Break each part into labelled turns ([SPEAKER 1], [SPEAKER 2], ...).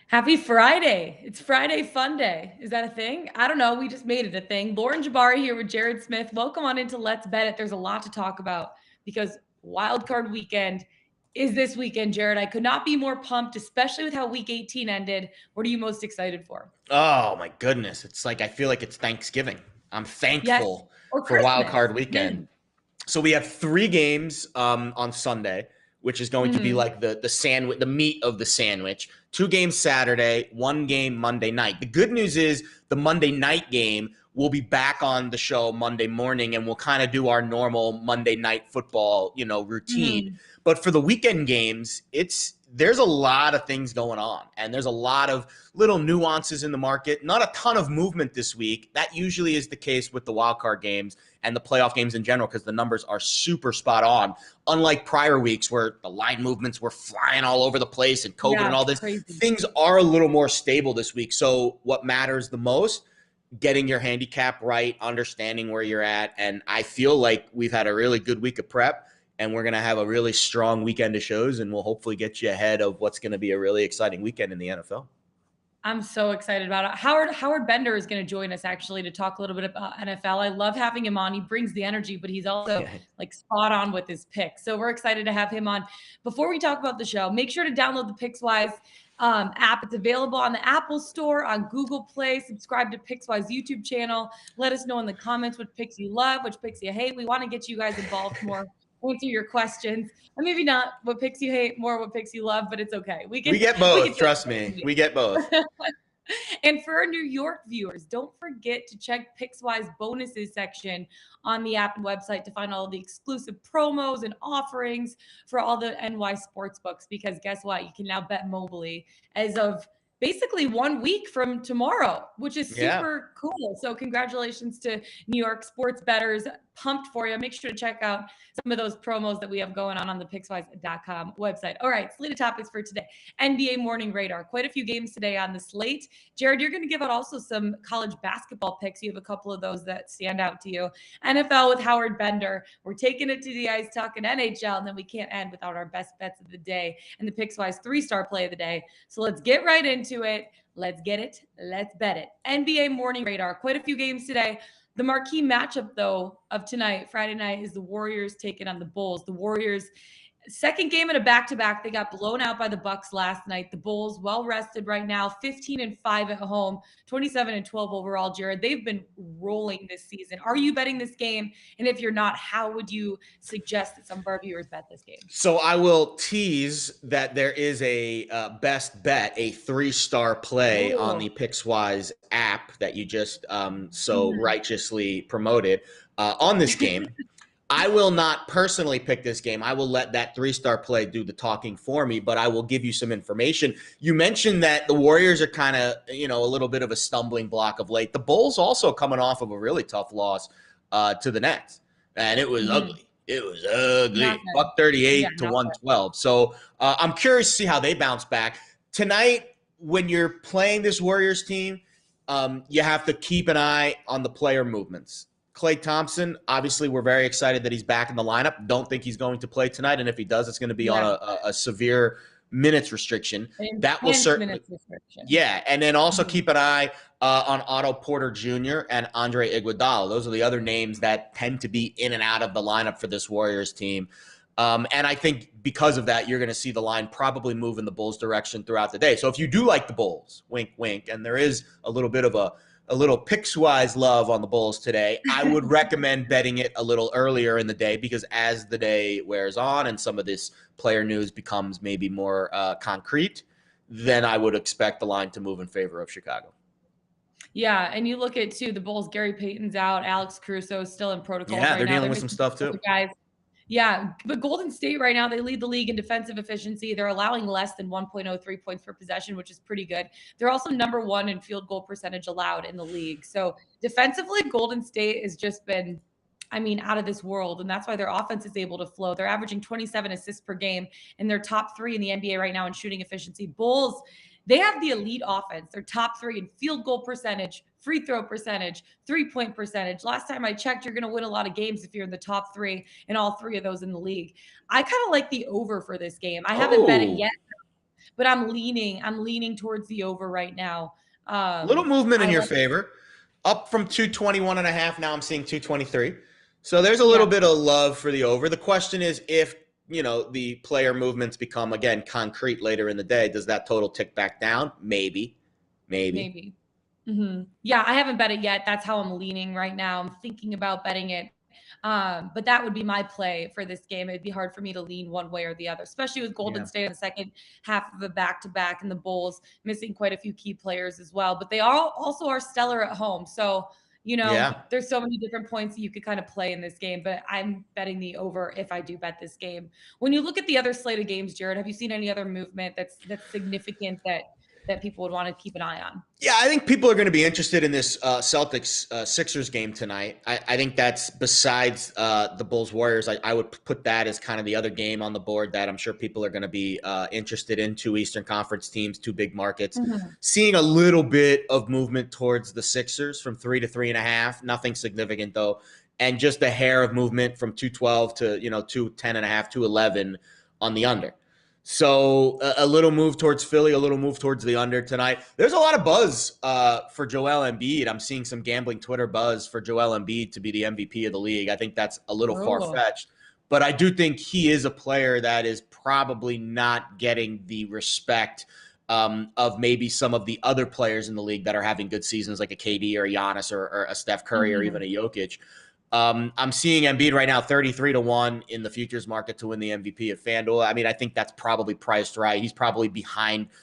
[SPEAKER 1] Happy Friday. It's Friday Fun Day. Is that a thing? I don't know. We just made it a thing. Lauren Jabari here with Jared Smith. Welcome on into Let's Bet It. There's a lot to talk about because wild card weekend is this weekend, Jared. I could not be more pumped, especially with how week 18 ended. What are you most excited for?
[SPEAKER 2] Oh my goodness. It's like I feel like it's Thanksgiving. I'm
[SPEAKER 1] Yes.
[SPEAKER 2] thankful
[SPEAKER 1] Or
[SPEAKER 2] for Wild
[SPEAKER 1] Christmas.
[SPEAKER 2] Card weekend. So we have three games on Sunday, which is going to be
[SPEAKER 1] Mm-hmm.
[SPEAKER 2] like the sandwich, the meat of the sandwich. Two games Saturday, one game Monday night. The good news is the Monday night game will be back on the show Monday morning, and we'll kind of do our normal Monday night football, routine.
[SPEAKER 1] Mm-hmm.
[SPEAKER 2] But for the weekend games, there's a lot of things going on, and there's a lot of little nuances in the market. Not a ton of movement this week. That usually is the case with the wild card games and the playoff games in general because the numbers are super spot on. Unlike prior weeks where the line movements were flying all over the place and COVID
[SPEAKER 1] Yeah,
[SPEAKER 2] and all
[SPEAKER 1] it's
[SPEAKER 2] this,
[SPEAKER 1] crazy.
[SPEAKER 2] things are a little more stable this week. So what matters the most? Getting your handicap right, understanding where you're at. And I feel like we've had a really good week of prep and we're going to have a really strong weekend of shows and we'll hopefully get you ahead of what's going to be a really exciting weekend in the NFL.
[SPEAKER 1] I'm so excited about it. Howard Bender is going to join us actually to talk a little bit about NFL. I love having him on. He brings the energy, but he's also like spot on with his picks. So we're excited to have him on. Before we talk about the show, make sure to download the Pickswise app. It's available on the Apple Store, on Google Play. Subscribe to Pickswise YouTube channel. Let us know in the comments what picks you love, which picks you hate. We want to get you guys involved more. Answer your questions, and maybe not what picks you hate more, what picks you love, but it's okay. We
[SPEAKER 2] We
[SPEAKER 1] can
[SPEAKER 2] get
[SPEAKER 1] we can
[SPEAKER 2] both.
[SPEAKER 1] do
[SPEAKER 2] Trust me. We get both.
[SPEAKER 1] it. And for our New York viewers, don't forget to check Pickswise bonuses section on the app and website to find all the exclusive promos and offerings for all the NY sports books. Because guess what? You can now bet mobily as of basically 1 week from tomorrow, which is
[SPEAKER 2] Yeah.
[SPEAKER 1] super cool. So congratulations to New York sports bettors. Pumped for you. Make sure to check out some of those promos that we have going on the Pickswise.com website. All right, slate of topics for today. NBA morning radar. Quite a few games today on the slate. Jared, you're going to give out also some college basketball picks. You have a couple of those that stand out to you. NFL with Howard Bender. We're taking it to the ice, talking NHL, and then we can't end without our best bets of the day and the Pickswise 3-star play of the day. So let's get right into it. Let's get it. Let's bet it. NBA morning radar. Quite a few games today. The marquee matchup, though, of tonight, Friday night, is the Warriors taking on the Bulls. The Warriors, second game in a back-to-back. They got blown out by the Bucks last night. The Bulls, well rested right now, 15-5 at home, 27-12 overall. Jared, they've been rolling this season. Are you betting this game? And if you're not, how would you suggest that some of our viewers bet this game?
[SPEAKER 2] So I will tease that there is a best bet, a 3-star play on
[SPEAKER 1] Ooh.
[SPEAKER 2] the Pickswise app that you just so
[SPEAKER 1] Mhm.
[SPEAKER 2] righteously promoted on this game. I will not personally pick this game. I will let that 3-star play do the talking for me, but I will give you some information. You mentioned that the Warriors are kind of, a little bit of a stumbling block of late. The Bulls also coming off of a really tough loss to the Nets, and it was
[SPEAKER 1] Mhm.
[SPEAKER 2] ugly. It was
[SPEAKER 1] Not
[SPEAKER 2] ugly.
[SPEAKER 1] good.
[SPEAKER 2] Buck
[SPEAKER 1] Yeah,
[SPEAKER 2] 38 to
[SPEAKER 1] not good.
[SPEAKER 2] 112. So I'm curious to see how they bounce back. Tonight, when you're playing this Warriors team, you have to keep an eye on the player movements. Klay Thompson, obviously, we're very excited that he's back in the lineup. Don't think he's going to play tonight, and if he does, it's going to be on
[SPEAKER 1] Yeah.
[SPEAKER 2] a severe minutes restriction.
[SPEAKER 1] An
[SPEAKER 2] That will
[SPEAKER 1] intense
[SPEAKER 2] certainly,
[SPEAKER 1] minutes restriction.
[SPEAKER 2] yeah, and then also
[SPEAKER 1] Mhm.
[SPEAKER 2] keep an eye on Otto Porter Jr. and Andre Iguodala. Those are the other names that tend to be in and out of the lineup for this Warriors team. And I think because of that, you're going to see the line probably move in the Bulls' direction throughout the day. So if you do like the Bulls, wink, wink, and there is a little bit of a little Pickswise love on the Bulls today, I would recommend betting it a little earlier in the day because as the day wears on and some of this player news becomes maybe more concrete, then I would expect the line to move in favor of Chicago.
[SPEAKER 1] Yeah, and you look at too the Bulls. Gary Payton's out. Alex Caruso is still in protocols
[SPEAKER 2] Yeah,
[SPEAKER 1] right
[SPEAKER 2] they're
[SPEAKER 1] now.
[SPEAKER 2] dealing
[SPEAKER 1] They're
[SPEAKER 2] with some
[SPEAKER 1] missing
[SPEAKER 2] stuff
[SPEAKER 1] a couple
[SPEAKER 2] too.
[SPEAKER 1] guys. Yeah, but Golden State right now, they lead the league in defensive efficiency. They're allowing less than 1.03 points per possession, which is pretty good. They're also number one in field goal percentage allowed in the league. So defensively, Golden State has just been, I mean, out of this world. And that's why their offense is able to flow. They're averaging 27 assists per game, and they're top three in the NBA right now in shooting efficiency. Bulls, they have the elite offense. They're top three in field goal percentage, free throw percentage, 3-point percentage. Last time I checked, you're going to win a lot of games if you're in the top three and all three of those in the league. I kind of like the over for this game. I haven't bet it
[SPEAKER 2] Oh,
[SPEAKER 1] yet. but I'm leaning towards the over right now.
[SPEAKER 2] Little movement in
[SPEAKER 1] I
[SPEAKER 2] your
[SPEAKER 1] like,
[SPEAKER 2] favor. Up from 221.5. Now I'm seeing 223. So there's a
[SPEAKER 1] yeah,
[SPEAKER 2] little bit of love for the over. The question is if, the player movements become, again, concrete later in the day, does that total tick back down? Maybe.
[SPEAKER 1] maybe. Yeah, I haven't bet it yet. That's how I'm leaning right now. I'm thinking about betting it. But that would be my play for this game. It'd be hard for me to lean one way or the other, especially with Golden
[SPEAKER 2] Yeah.
[SPEAKER 1] State in the second half of a back-to-back and the Bulls missing quite a few key players as well. But they all also are stellar at home. So,
[SPEAKER 2] Yeah.
[SPEAKER 1] there's so many different points that you could kind of play in this game, but I'm betting the over if I do bet this game. When you look at the other slate of games, Jared, have you seen any other movement that's significant that people would want to keep an eye on?
[SPEAKER 2] Yeah, I think people are going to be interested in this Celtics Sixers game tonight. I think that's besides the Bulls Warriors. I would put that as kind of the other game on the board that I'm sure people are going to be interested in. Two Eastern Conference teams, two big markets. Seeing a little bit of movement towards the Sixers from 3 to 3.5. Nothing significant though, and just a hair of movement from 212 to 210.5, 211 on the under. So a little move towards Philly, a little move towards the under tonight. There's a lot of buzz for Joel Embiid. I'm seeing some gambling Twitter buzz for Joel Embiid to be the MVP of the league. I think that's a little far-fetched. But I do think he is a player that is probably not getting the respect of maybe some of the other players in the league that are having good seasons like a KD or a Giannis or a Steph Curry or even a Jokic. I'm seeing Embiid right now 33-1 in the futures market to win the MVP at FanDuel. I mean, I think that's probably priced right. He's probably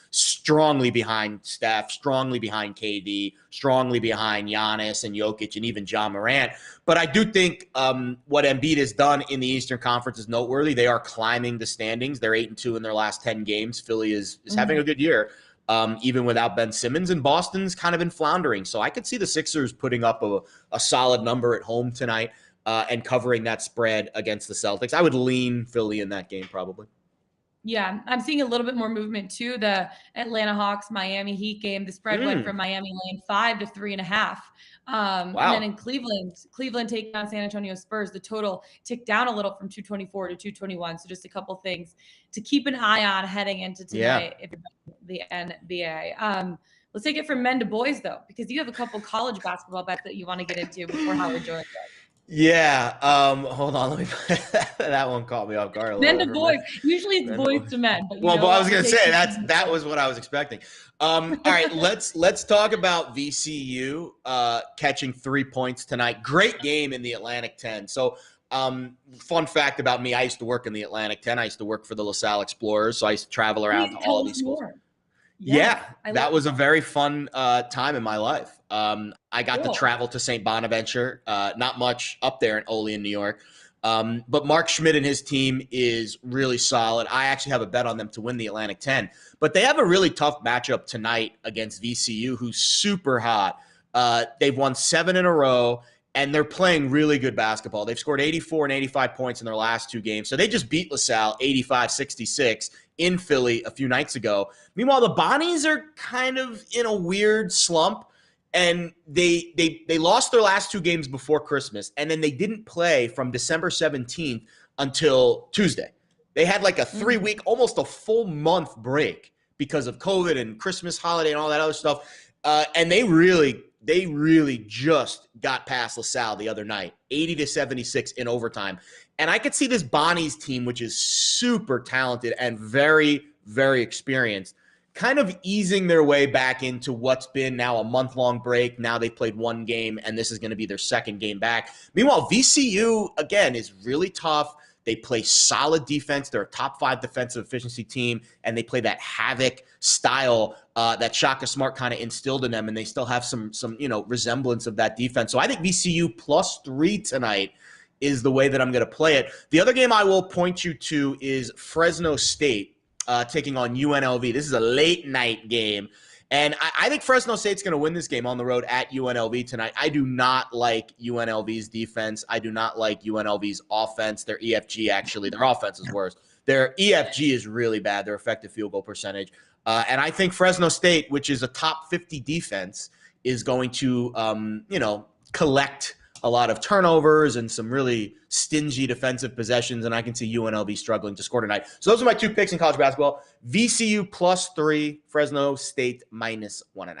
[SPEAKER 2] strongly behind Steph, strongly behind KD, strongly behind Giannis and Jokic and even Ja Morant. But I do think what Embiid has done in the Eastern Conference is noteworthy. They are climbing the standings. They're 8-2 in their last 10 games. Philly is having a good year. Even without Ben Simmons, and Boston's kind of been floundering. So I could see the Sixers putting up a solid number at home tonight and covering that spread against the Celtics. I would lean Philly in that game probably.
[SPEAKER 1] Yeah, I'm seeing a little bit more movement too. The Atlanta Hawks Miami Heat game, the spread went from Miami laying 5 to 3.5. And then in Cleveland taking on San Antonio Spurs, the total ticked down a little from 224 to 221. So just a couple things to keep an eye on heading into tonight if you're the NBA. Let's take it from men to boys though, because you have a couple college basketball bets that you want to get into before Howard joins us.
[SPEAKER 2] Yeah. Hold on. Let me. That one caught me off guard.
[SPEAKER 1] Men to boys. Usually it's boys to men. But
[SPEAKER 2] well, I was gonna say that was what I was expecting. All right, let's talk about VCU catching 3 points tonight. Great game in the Atlantic 10. So, fun fact about me: I used to work in the Atlantic 10. I used to work for the LaSalle Explorers, so I used to travel around to all of these schools. Yeah, that was a very fun time in my life. I got to travel to St. Bonaventure, not much up there in Olean, New York. But Mark Schmidt and his team is really solid. I actually have a bet on them to win the Atlantic 10. But they have a really tough matchup tonight against VCU, who's super hot. They've won 7 in a row, and they're playing really good basketball. They've scored 84 and 85 points in their last 2 games. So they just beat LaSalle 85-66 in Philly a few nights ago. Meanwhile, the Bonnies are kind of in a weird slump, and they lost their last 2 games before Christmas, and then they didn't play from December 17th until Tuesday. They had like a 3-week, almost a full month break because of COVID and Christmas holiday and all that other stuff. And they really just got past LaSalle the other night, 80-76 in overtime. And I could see this Bonnies team, which is super talented and very, very experienced, kind of easing their way back into what's been now a month-long break. Now they've played 1 game, and this is going to be their 2nd game back. Meanwhile, VCU, again, is really tough. They play solid defense. They're a top 5 defensive efficiency team, and they play that havoc style that Shaka Smart kind of instilled in them, and they still have some resemblance of that defense. So I think VCU +3 tonight is the way that I'm going to play it. The other game I will point you to is Fresno State taking on UNLV. This is a late night game. And I think Fresno State's going to win this game on the road at UNLV tonight. I do not like UNLV's defense. I do not like UNLV's offense. Their EFG, actually, their offense is worse. Their EFG is really bad, their effective field goal percentage. And I think Fresno State, which is a top 50 defense, is going to, collect a lot of turnovers and some really stingy defensive possessions, and I can see UNLV struggling to score tonight. So those are my 2 picks in college basketball. VCU +3, Fresno State -1.5.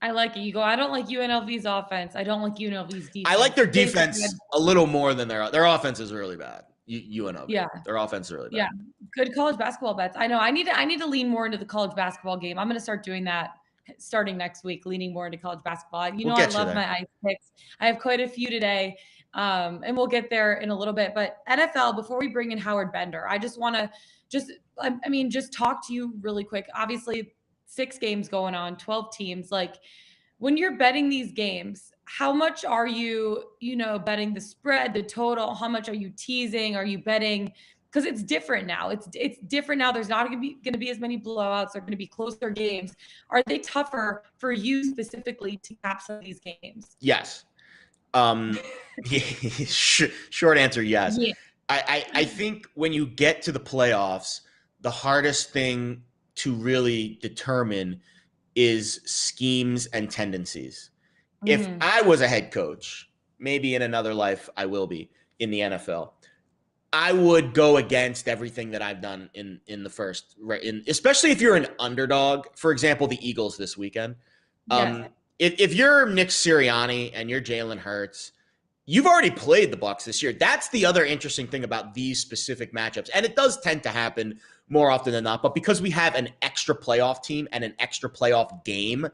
[SPEAKER 1] I like it. You go, I don't like UNLV's offense. I don't like UNLV's defense.
[SPEAKER 2] I like their defense a little more than their offense is really bad. UNLV.
[SPEAKER 1] Yeah.
[SPEAKER 2] Their offense is really bad.
[SPEAKER 1] Yeah. Good college basketball bets. I know. I need to lean more into the college basketball game. I'm going to start doing that starting next week, leaning more into college basketball. I love my ice picks. I have quite a few today. And we'll get there in a little bit. But NFL, before we bring in Howard Bender, I just want to just talk to you really quick. Obviously, 6 games going on, 12 teams. Like, when you're betting these games, how much are you, betting the spread, the total? How much are you teasing? Are you betting? Because it's different now. It's different now. There's not going to be as many blowouts. They're going to be closer games. Are they tougher for you specifically to cap some of these games?
[SPEAKER 2] Yes. Short answer, yes.
[SPEAKER 1] Yeah.
[SPEAKER 2] I think when you get to the playoffs, the hardest thing to really determine is schemes and tendencies. If I was a head coach, maybe in another life I will be in the NFL, I would go against everything that I've done in the first, especially if you're an underdog. For example, the Eagles this weekend.
[SPEAKER 1] Yes.
[SPEAKER 2] If you're Nick Sirianni and you're Jalen Hurts, you've already played the Bucs this year. That's the other interesting thing about these specific matchups, and it does tend to happen more often than not. But because we have an extra playoff team and an extra playoff game,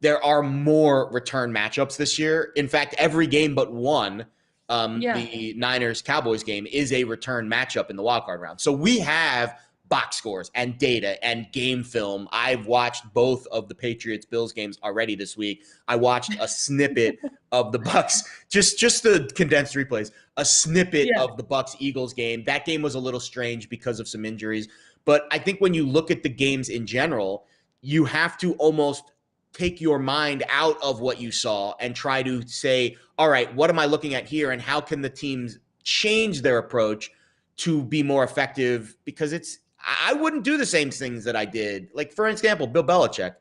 [SPEAKER 2] there are more return matchups this year. In fact, every game but one. The Niners-Cowboys game is a return matchup in the wildcard round. So we have box scores and data and game film. I've watched both of the Patriots-Bills games already this week. I watched a snippet of the Bucs, just the condensed replays, a snippet of the Bucs-Eagles game. That game was a little strange because of some injuries. But I think when you look at the games in general, you have to almost take your mind out of what you saw and try to say, all right, what am I looking at here? And how can the teams change their approach to be more effective? Because I wouldn't do the same things that I did. Like, for example, Bill Belichick,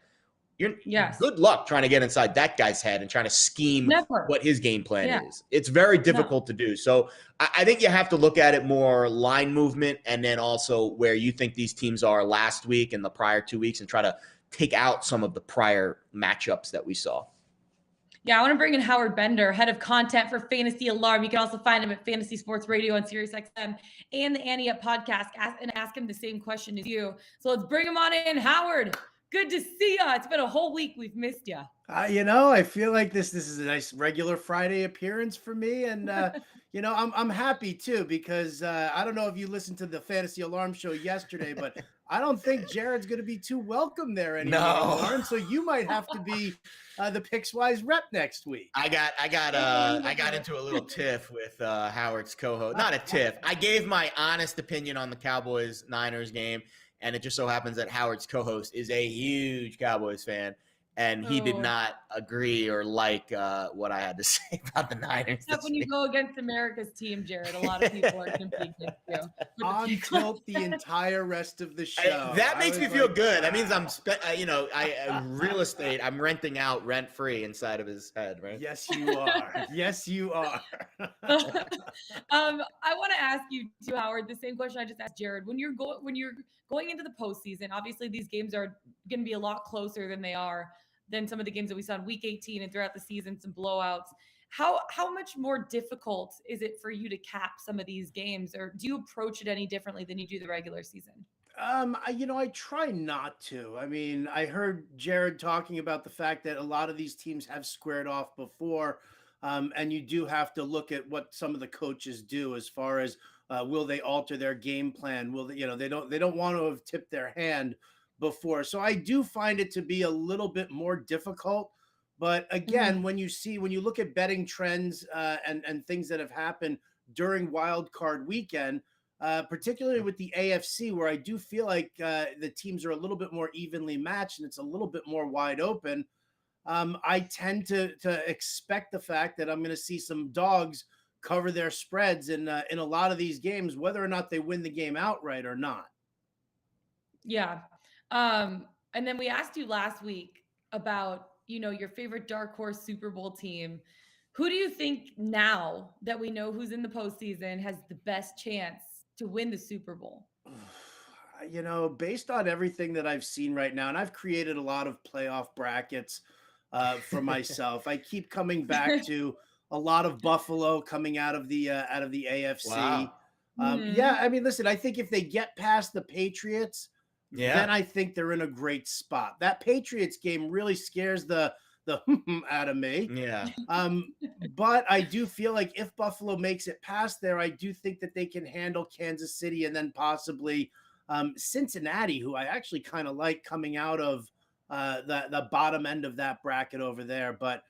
[SPEAKER 2] good luck trying to get inside that guy's head and trying to scheme what his game plan is. It's very difficult to do. So I think you have to look at it more line movement and then also where you think these teams are last week and the prior 2 weeks and try to take out some of the prior matchups that we saw.
[SPEAKER 1] Yeah, I want to bring in Howard Bender, head of content for Fantasy Alarm. You can also find him at Fantasy Sports Radio on SiriusXM and the Annie Up podcast, and ask him the same question as you. So let's bring him on in. Howard, good to see you. It's been a whole week. We've missed you.
[SPEAKER 3] I feel like this is a nice regular Friday appearance for me. And, I'm happy too, because I don't know if you listened to the Fantasy Alarm show yesterday, but I don't think Jared's going to be too welcome there anymore. Lauren, so you might have to be the Pickswise rep next week.
[SPEAKER 2] I got into a little tiff with Howard's co-host. Not a tiff. I gave my honest opinion on the Cowboys-Niners game, and it just so happens that Howard's co-host is a huge Cowboys fan. And he did not agree or like what I had to say about the Niners.
[SPEAKER 1] Except when you go against America's team, Jared, a lot of people are competing against you.
[SPEAKER 3] On tilt the entire rest of the show.
[SPEAKER 2] That makes me feel good. That means I'm, real estate. I'm renting out rent free inside of his head, right?
[SPEAKER 3] Yes, you are. Yes, you are.
[SPEAKER 1] I want to ask you too, Howard, the same question I just asked Jared. When you're going into the postseason, obviously these games are going to be a lot closer than some of the games that we saw in week 18 and throughout the season, some blowouts. How much more difficult is it for you to cap some of these games, or do you approach it any differently than you do the regular season?
[SPEAKER 3] I try not to. I mean, I heard Jared talking about the fact that a lot of these teams have squared off before, and you do have to look at what some of the coaches do as far as will they alter their game plan? Will they, they don't want to have tipped their hand before. So I do find it to be a little bit more difficult. But again, when you look at betting trends and things that have happened during wild card weekend, particularly with the AFC, where I do feel like the teams are a little bit more evenly matched and it's a little bit more wide open, I tend to expect the fact that I'm going to see some dogs cover their spreads in a lot of these games, whether or not they win the game outright or not.
[SPEAKER 1] Yeah. And then we asked you last week about, your favorite dark horse Super Bowl team. Who do you think, now that we know who's in the postseason, has the best chance to win the Super Bowl?
[SPEAKER 3] Based on everything that I've seen right now, and I've created a lot of playoff brackets for myself, I keep coming back to a lot of Buffalo coming out of the AFC.
[SPEAKER 2] Wow.
[SPEAKER 3] Yeah, I mean, listen, I think if they get past the Patriots,
[SPEAKER 2] Yeah.
[SPEAKER 3] then I think they're in a great spot. That Patriots game really scares the out of me.
[SPEAKER 2] Yeah.
[SPEAKER 3] But I do feel like if Buffalo makes it past there, I do think that they can handle Kansas City and then possibly Cincinnati, who I actually kind of like coming out of the bottom end of that bracket over there. But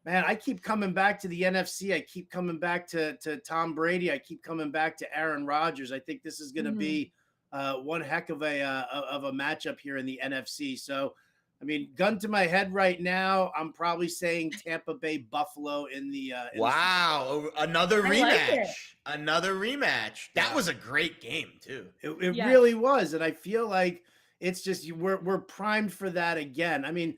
[SPEAKER 3] man, I keep coming back to the NFC. I keep coming back to Tom Brady. I keep coming back to Aaron Rodgers. I think this is going to be one heck of a matchup here in the NFC. So, I mean, gun to my head right now, I'm probably saying Tampa Bay Buffalo in the
[SPEAKER 2] wow, another rematch.
[SPEAKER 1] Like
[SPEAKER 2] Another rematch. That was a great game too.
[SPEAKER 3] It really was, and I feel like it's just we're primed for that again. I mean,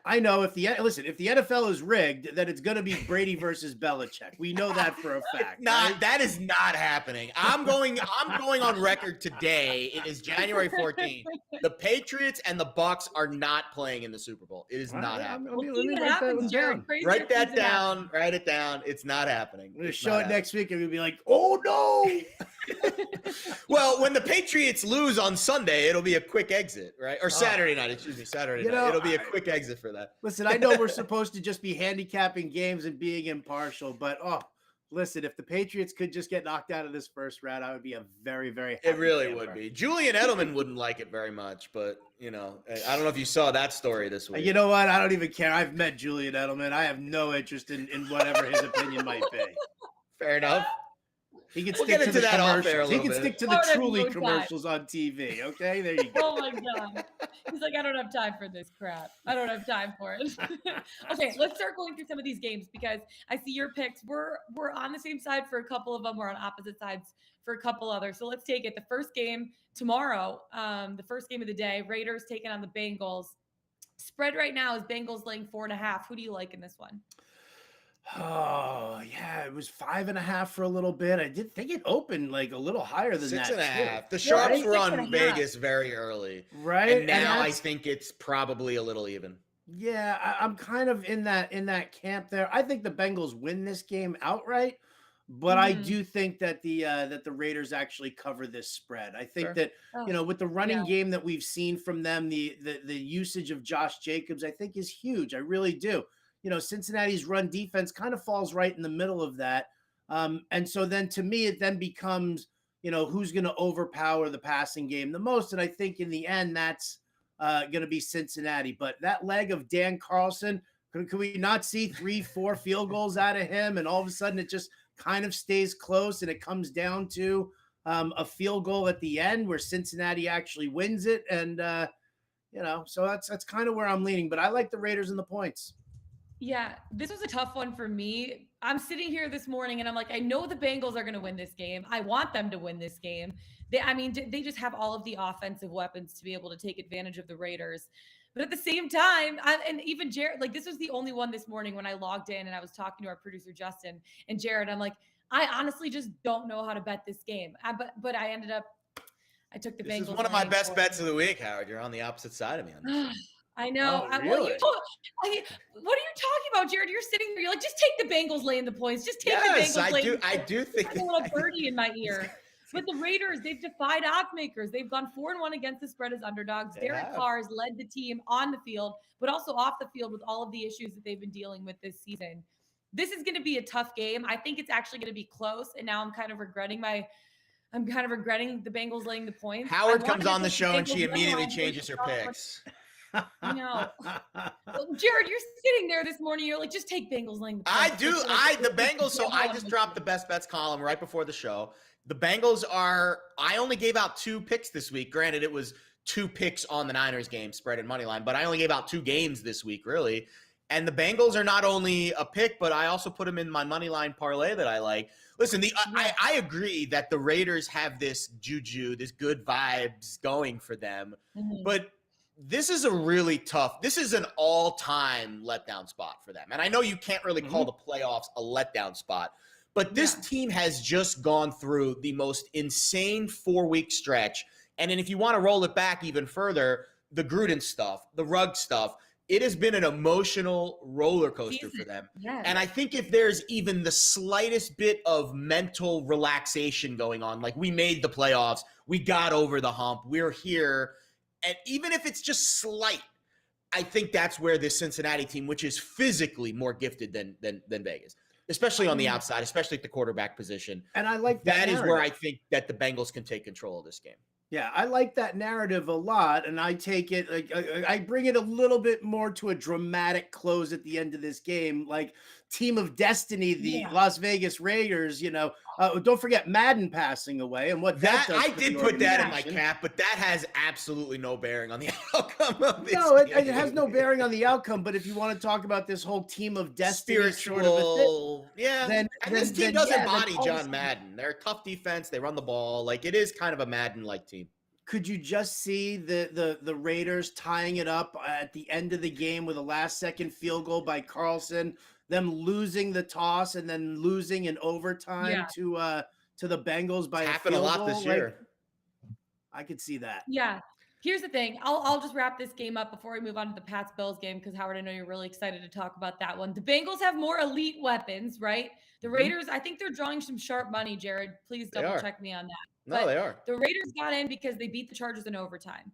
[SPEAKER 3] I know if the NFL is rigged, then it's going to be Brady versus Belichick. We know that for a fact.
[SPEAKER 2] That is not happening. I'm going on record today. It is January 14th. The Patriots and the Bucks are not playing in the Super Bowl. It is not happening.
[SPEAKER 3] Let me write that one down.
[SPEAKER 2] Write that down. Write it down. It's not happening.
[SPEAKER 3] I'm going to show it next week and we'll be like, oh no.
[SPEAKER 2] Well, when the Patriots lose on Sunday, it'll be a quick exit, right? Or Saturday night, Saturday night. It'll be a quick exit for that.
[SPEAKER 3] Listen, I know we're supposed to just be handicapping games and being impartial, but listen, if the Patriots could just get knocked out of this first round, I would be a very, very happy
[SPEAKER 2] It really
[SPEAKER 3] camper.
[SPEAKER 2] would be. Julian Edelman wouldn't like it very much, but I don't know if you saw that story this week.
[SPEAKER 3] You know what? I don't even care. I've met Julian Edelman. I have no interest in whatever his opinion might be.
[SPEAKER 2] Fair enough.
[SPEAKER 3] He can
[SPEAKER 2] We'll
[SPEAKER 3] stick
[SPEAKER 2] get
[SPEAKER 3] to
[SPEAKER 2] into
[SPEAKER 3] the
[SPEAKER 2] that off air a
[SPEAKER 3] commercials. He
[SPEAKER 2] little
[SPEAKER 3] can
[SPEAKER 2] bit.
[SPEAKER 3] stick to the
[SPEAKER 1] Oh,
[SPEAKER 3] Truly
[SPEAKER 1] no time.
[SPEAKER 3] commercials on TV. Okay, there you go.
[SPEAKER 1] Oh my God. He's like, I don't have time for this crap. I don't have time for it. Okay, let's start going through some of these games because I see your picks. We're on the same side for a couple of them. We're on opposite sides for a couple others. So let's take it. The first game tomorrow, the first game of the day, Raiders taking on the Bengals. Spread right now is Bengals laying 4.5. Who do you like in this one?
[SPEAKER 3] Oh, yeah, it was 5.5 for a little bit. I did think it opened like a little higher than
[SPEAKER 2] 6.5. The
[SPEAKER 3] too.
[SPEAKER 2] Sharps
[SPEAKER 1] Yeah,
[SPEAKER 2] were on
[SPEAKER 1] 6.5.
[SPEAKER 2] Vegas very early.
[SPEAKER 3] Right.
[SPEAKER 2] And now I think it's probably a little even.
[SPEAKER 3] Yeah, I'm kind of in that camp there. I think the Bengals win this game outright, but I do think that the Raiders actually cover this spread. I think that with the running game that we've seen from them, the usage of Josh Jacobs, I think is huge. I really do. Cincinnati's run defense kind of falls right in the middle of that. And so then to me, it then becomes, who's going to overpower the passing game the most. And I think in the end, that's going to be Cincinnati. But that leg of Dan Carlson, could we not see 3-4 field goals out of him? And all of a sudden it just kind of stays close and it comes down to a field goal at the end where Cincinnati actually wins it. And, so that's kind of where I'm leaning. But I like the Raiders and the points.
[SPEAKER 1] Yeah, this was a tough one for me. I'm sitting here this morning and I'm like, I know the Bengals are going to win this game. I want them to win this game. They just have all of the offensive weapons to be able to take advantage of the Raiders. But at the same time, and even Jared, like this was the only one this morning when I logged in and I was talking to our producer, Justin, and Jared, I'm like, I honestly just don't know how to bet this game. But I ended up, I took the Bengals.
[SPEAKER 2] This is one of my best bets of the week, Howard. You're on the opposite side of me on this.
[SPEAKER 1] I know.
[SPEAKER 3] Oh, really?
[SPEAKER 1] What are you talking about, Jared? You're sitting there. You're like, just take the Bengals laying the points. Just take the Bengals laying the points.
[SPEAKER 2] I do think.
[SPEAKER 1] I have a little birdie in my ear. But the Raiders, they've defied odds makers. They've gone 4-1 against the spread as underdogs. Derek Carr has led the team on the field, but also off the field with all of the issues that they've been dealing with this season. This is going to be a tough game. I think it's actually going to be close. And now I'm kind of regretting the Bengals laying the points.
[SPEAKER 2] Howard comes on the show and she immediately changes her picks.
[SPEAKER 1] No, Jared, you're sitting there this morning. You're like, just take Bengals laying the points.
[SPEAKER 2] The Bengals. So I just dropped the best bets column right before the show. The Bengals I only gave out 2 picks this week. Granted, it was 2 picks on the Niners game, spread and money line, but I only gave out 2 games this week, really. And the Bengals are not only a pick, but I also put them in my money line parlay that I like. Listen, I agree that the Raiders have this juju, this good vibes going for them, but this is a really tough, this is an all-time letdown spot for them. And I know you can't really call the playoffs a letdown spot, but this team has just gone through the most insane 4-week stretch. And then if you want to roll it back even further, the Gruden stuff, the Rugg stuff, it has been an emotional roller coaster for them.
[SPEAKER 1] Yes.
[SPEAKER 2] And I think if there's even the slightest bit of mental relaxation going on, like we made the playoffs, we got over the hump, we're here. And even if it's just slight, I think that's where this Cincinnati team, which is physically more gifted than Vegas, especially on the outside, especially at the quarterback position.
[SPEAKER 3] And I like
[SPEAKER 2] that is where I think that the Bengals can take control of this game.
[SPEAKER 3] Yeah, I like that narrative a lot, and I take it, like, I bring it a little bit more to a dramatic close at the end of this game, like Team of Destiny, the Las Vegas Raiders. Don't forget Madden passing away, and what that does.
[SPEAKER 2] I did put that in my cap, but that has absolutely no bearing on the outcome of this.
[SPEAKER 3] No, it has no bearing on the outcome. But if you want to talk about this whole Team of Destiny sort of a thing,
[SPEAKER 2] then this team doesn't embody John Madden. They're a tough defense. They run the ball. Like, it is kind of a Madden-like team.
[SPEAKER 3] Could you just see the Raiders tying it up at the end of the game with a last-second field goal by Carlson, them losing the toss and then losing in overtime to the Bengals by a field goal?
[SPEAKER 2] Happened a lot this year.
[SPEAKER 3] I could see that.
[SPEAKER 1] Yeah. Here's the thing. I'll just wrap this game up before we move on to the Pats-Bills game, because Howard, I know you're really excited to talk about that one. The Bengals have more elite weapons, right? The Raiders, I think they're drawing some sharp money, Jared. Please double check me on that.
[SPEAKER 2] No, they are.
[SPEAKER 1] The Raiders got in because they beat the Chargers in overtime.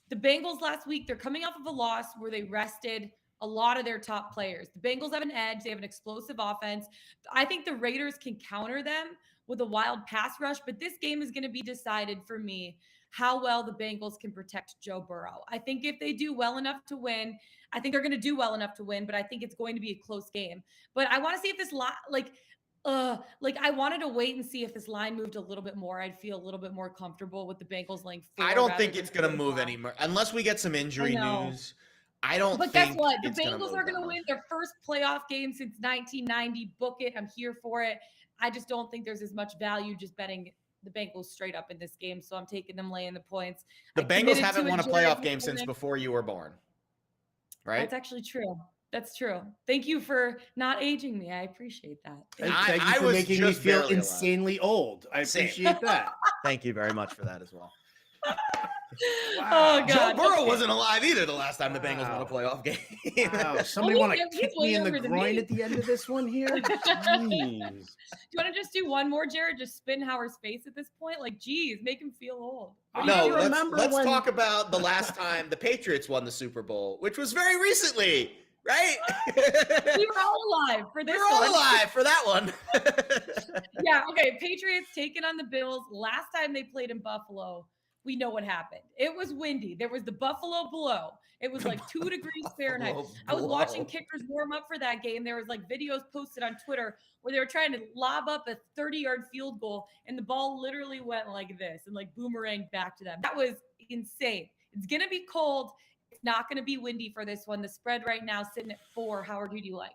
[SPEAKER 1] The Bengals last week, they're coming off of a loss where they rested a lot of their top players. The Bengals have an edge. They have an explosive offense. I think the Raiders can counter them with a wild pass rush, but this game is going to be decided for me how well the Bengals can protect Joe Burrow. I think if they do well enough to win, I think they're going to do well enough to win, but I think it's going to be a close game. But I want to see if this I wanted to wait and see if this line moved a little bit more. I'd feel a little bit more comfortable with the Bengals laying 4.
[SPEAKER 2] I don't think it's going to move anymore unless we get some injury news. I don't.
[SPEAKER 1] But guess what? The Bengals are going to win their first playoff game since 1990. Book it. I'm here for it. I just don't think there's as much value just betting the Bengals straight up in this game. So I'm taking them laying the points.
[SPEAKER 2] The Bengals haven't won a playoff game since before you were born. Right?
[SPEAKER 1] That's actually true. That's true. Thank you for not aging me. I appreciate that.
[SPEAKER 3] Thank you for making me feel insanely old. I appreciate that.
[SPEAKER 2] Thank you very much for that as well.
[SPEAKER 1] Wow. Oh, God.
[SPEAKER 2] Joe Burrow wasn't alive either the last time the Bengals won a playoff game.
[SPEAKER 3] Wow. Somebody want to kick me in the groin at the end of this one here? Jeez.
[SPEAKER 1] Do you want to just do one more, Jared? Just spin Howard's face at this point? Like, geez, make him feel old.
[SPEAKER 2] No, let's talk about the last time the Patriots won the Super Bowl, which was very recently. Right?
[SPEAKER 1] We were all alive for this one.
[SPEAKER 2] We were all alive for that one.
[SPEAKER 1] Yeah, okay. Patriots taking on the Bills. Last time they played in Buffalo, we know what happened. It was windy. There was the Buffalo blow. It was like 2 degrees Fahrenheit. I was watching kickers warm up for that game. There was like videos posted on Twitter where they were trying to lob up a 30-yard field goal, and the ball literally went like this and like boomeranged back to them. That was insane. It's going to be cold. It's not going to be windy for this one. The spread right now sitting at 4. Howard, who do you like?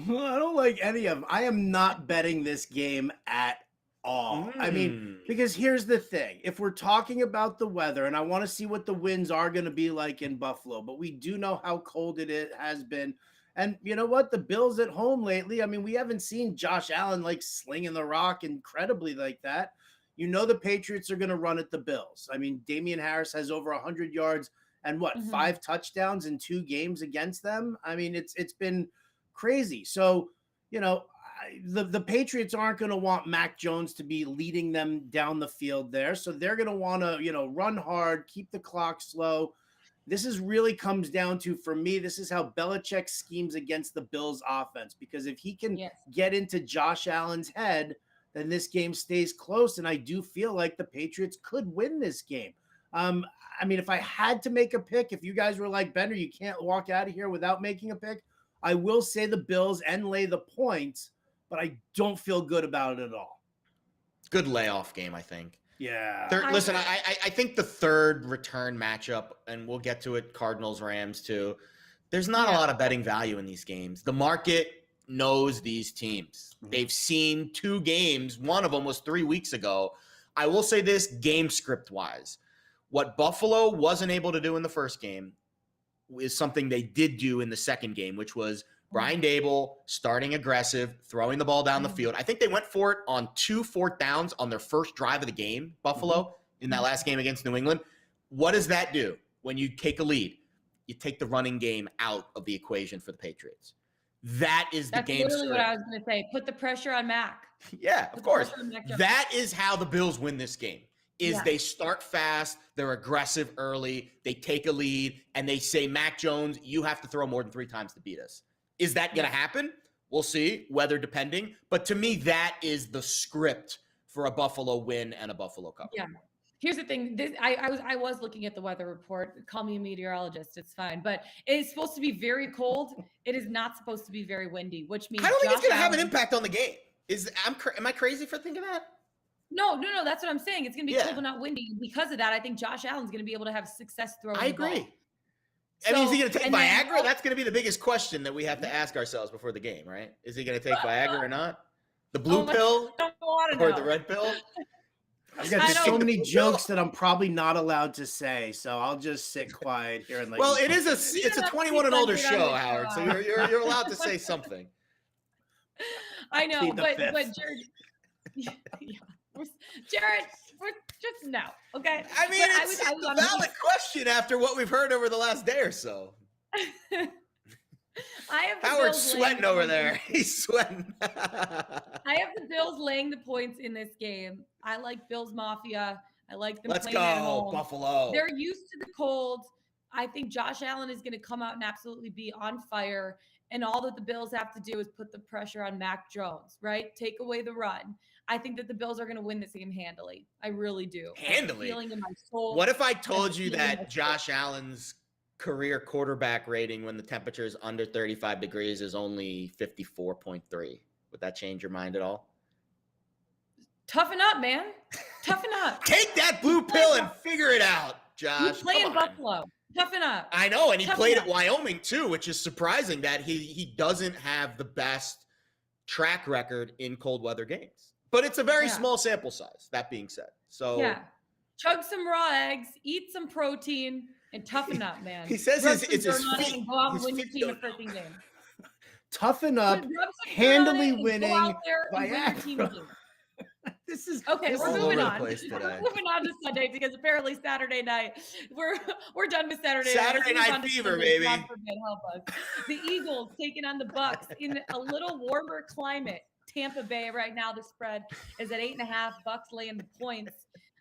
[SPEAKER 3] Well, I don't like any of them. I am not betting this game at all. I mean, because here's the thing. If we're talking about the weather, and I want to see what the winds are going to be like in Buffalo, but we do know how cold it has been. And you know what? The Bills at home lately, I mean, we haven't seen Josh Allen like slinging the rock incredibly like that. You know the Patriots are going to run at the Bills. I mean, Damian Harris has over 100 yards and 5 touchdowns in 2 games against them. I mean, it's been crazy. So, the Patriots aren't going to want Mac Jones to be leading them down the field there. So they're going to want to, run hard, keep the clock slow. This is really comes down to, for me, this is how Belichick schemes against the Bills offense, because if he can get into Josh Allen's head, then this game stays close. And I do feel like the Patriots could win this game. I mean, if I had to make a pick, if you guys were like, Bender, you can't walk out of here without making a pick, I will say the Bills and lay the points, but I don't feel good about it at all.
[SPEAKER 2] Good layoff game, I think.
[SPEAKER 3] Yeah.
[SPEAKER 2] Listen, I think the third return matchup, and we'll get to it, Cardinals-Rams too, there's not a lot of betting value in these games. The market knows these teams. They've seen 2 games. One of them was 3 weeks ago. I will say this, game script-wise. What Buffalo wasn't able to do in the first game is something they did do in the second game, which was Brian Dable starting aggressive, throwing the ball down the field. I think they went for it on 2 4th downs on their first drive of the game, Buffalo, in that last game against New England. What does that do when you take a lead? You take the running game out of the equation for the Patriots. That is the game. That's
[SPEAKER 1] literally what I was going to say. Put the pressure on Mac.
[SPEAKER 2] Yeah, of course. That is how the Bills win this game. They start fast, they're aggressive early, they take a lead, and they say, Mac Jones, you have to throw more than 3 times to beat us. Is that going to happen? We'll see, weather depending. But to me, that is the script for a Buffalo win and a Buffalo cover.
[SPEAKER 1] Yeah. Here's the thing. I was looking at the weather report. Call me a meteorologist. It's fine. But it's supposed to be very cold. It is not supposed to be very windy, which means
[SPEAKER 2] I don't think it's going to have an impact on the game. Am I crazy for thinking that?
[SPEAKER 1] No. That's what I'm saying. It's going to be cold but not windy. Because of that, I think Josh Allen's going to be able to have success throwing.
[SPEAKER 2] I agree. I mean, is he going to take Viagra? That's going to be the biggest question that we have to ask ourselves before the game, right? Is he going to take Viagra or not? The blue pill or the red pill?
[SPEAKER 3] I've got so many jokes that I'm probably not allowed to say, so I'll just sit quiet here and let
[SPEAKER 2] Well, it's a 21 and older show, Howard, so you're allowed to say something.
[SPEAKER 1] I know, but Jared, Jared, we're just no, okay?
[SPEAKER 2] I mean, it's a valid question after what we've heard over the last day or so. Howard's sweating over there. He's sweating.
[SPEAKER 1] I have the Bills laying the points in this game. I like Bills Mafia. I like them playing
[SPEAKER 2] at
[SPEAKER 1] home.
[SPEAKER 2] Let's go, Buffalo.
[SPEAKER 1] They're used to the cold. I think Josh Allen is going to come out and absolutely be on fire. And all that the Bills have to do is put the pressure on Mac Jones, right? Take away the run. I think that the Bills are going to win this game handily. I really do.
[SPEAKER 2] Handily?
[SPEAKER 1] Feeling in my soul.
[SPEAKER 2] What if I told you that Josh Allen's career quarterback rating when the temperature is under 35 degrees is only 54.3? Would that change your mind at all?
[SPEAKER 1] Toughen up, man. Toughen up.
[SPEAKER 2] Take that blue pill and figure it out, Josh.
[SPEAKER 1] You play in Buffalo. Toughen up.
[SPEAKER 2] I know, and he played at Wyoming too, which is surprising that he doesn't have the best track record in cold weather games. But it's a very small sample size, that being said. So
[SPEAKER 1] chug some raw eggs, eat some protein, and toughen up, man.
[SPEAKER 2] He says it's his feet.
[SPEAKER 1] And go out and win your team a freaking game.
[SPEAKER 3] Toughen up, handily winning.
[SPEAKER 1] Go out there and win your team a game.
[SPEAKER 3] This is
[SPEAKER 1] okay. We're moving on.
[SPEAKER 2] We're
[SPEAKER 1] moving on to Sunday because apparently Saturday night we're done with Saturday.
[SPEAKER 2] Saturday night fever, baby.
[SPEAKER 1] God forbid, help us. The Eagles taking on the Bucks in a little warmer climate. Tampa Bay right now. The spread is at 8.5. Bucks laying the points.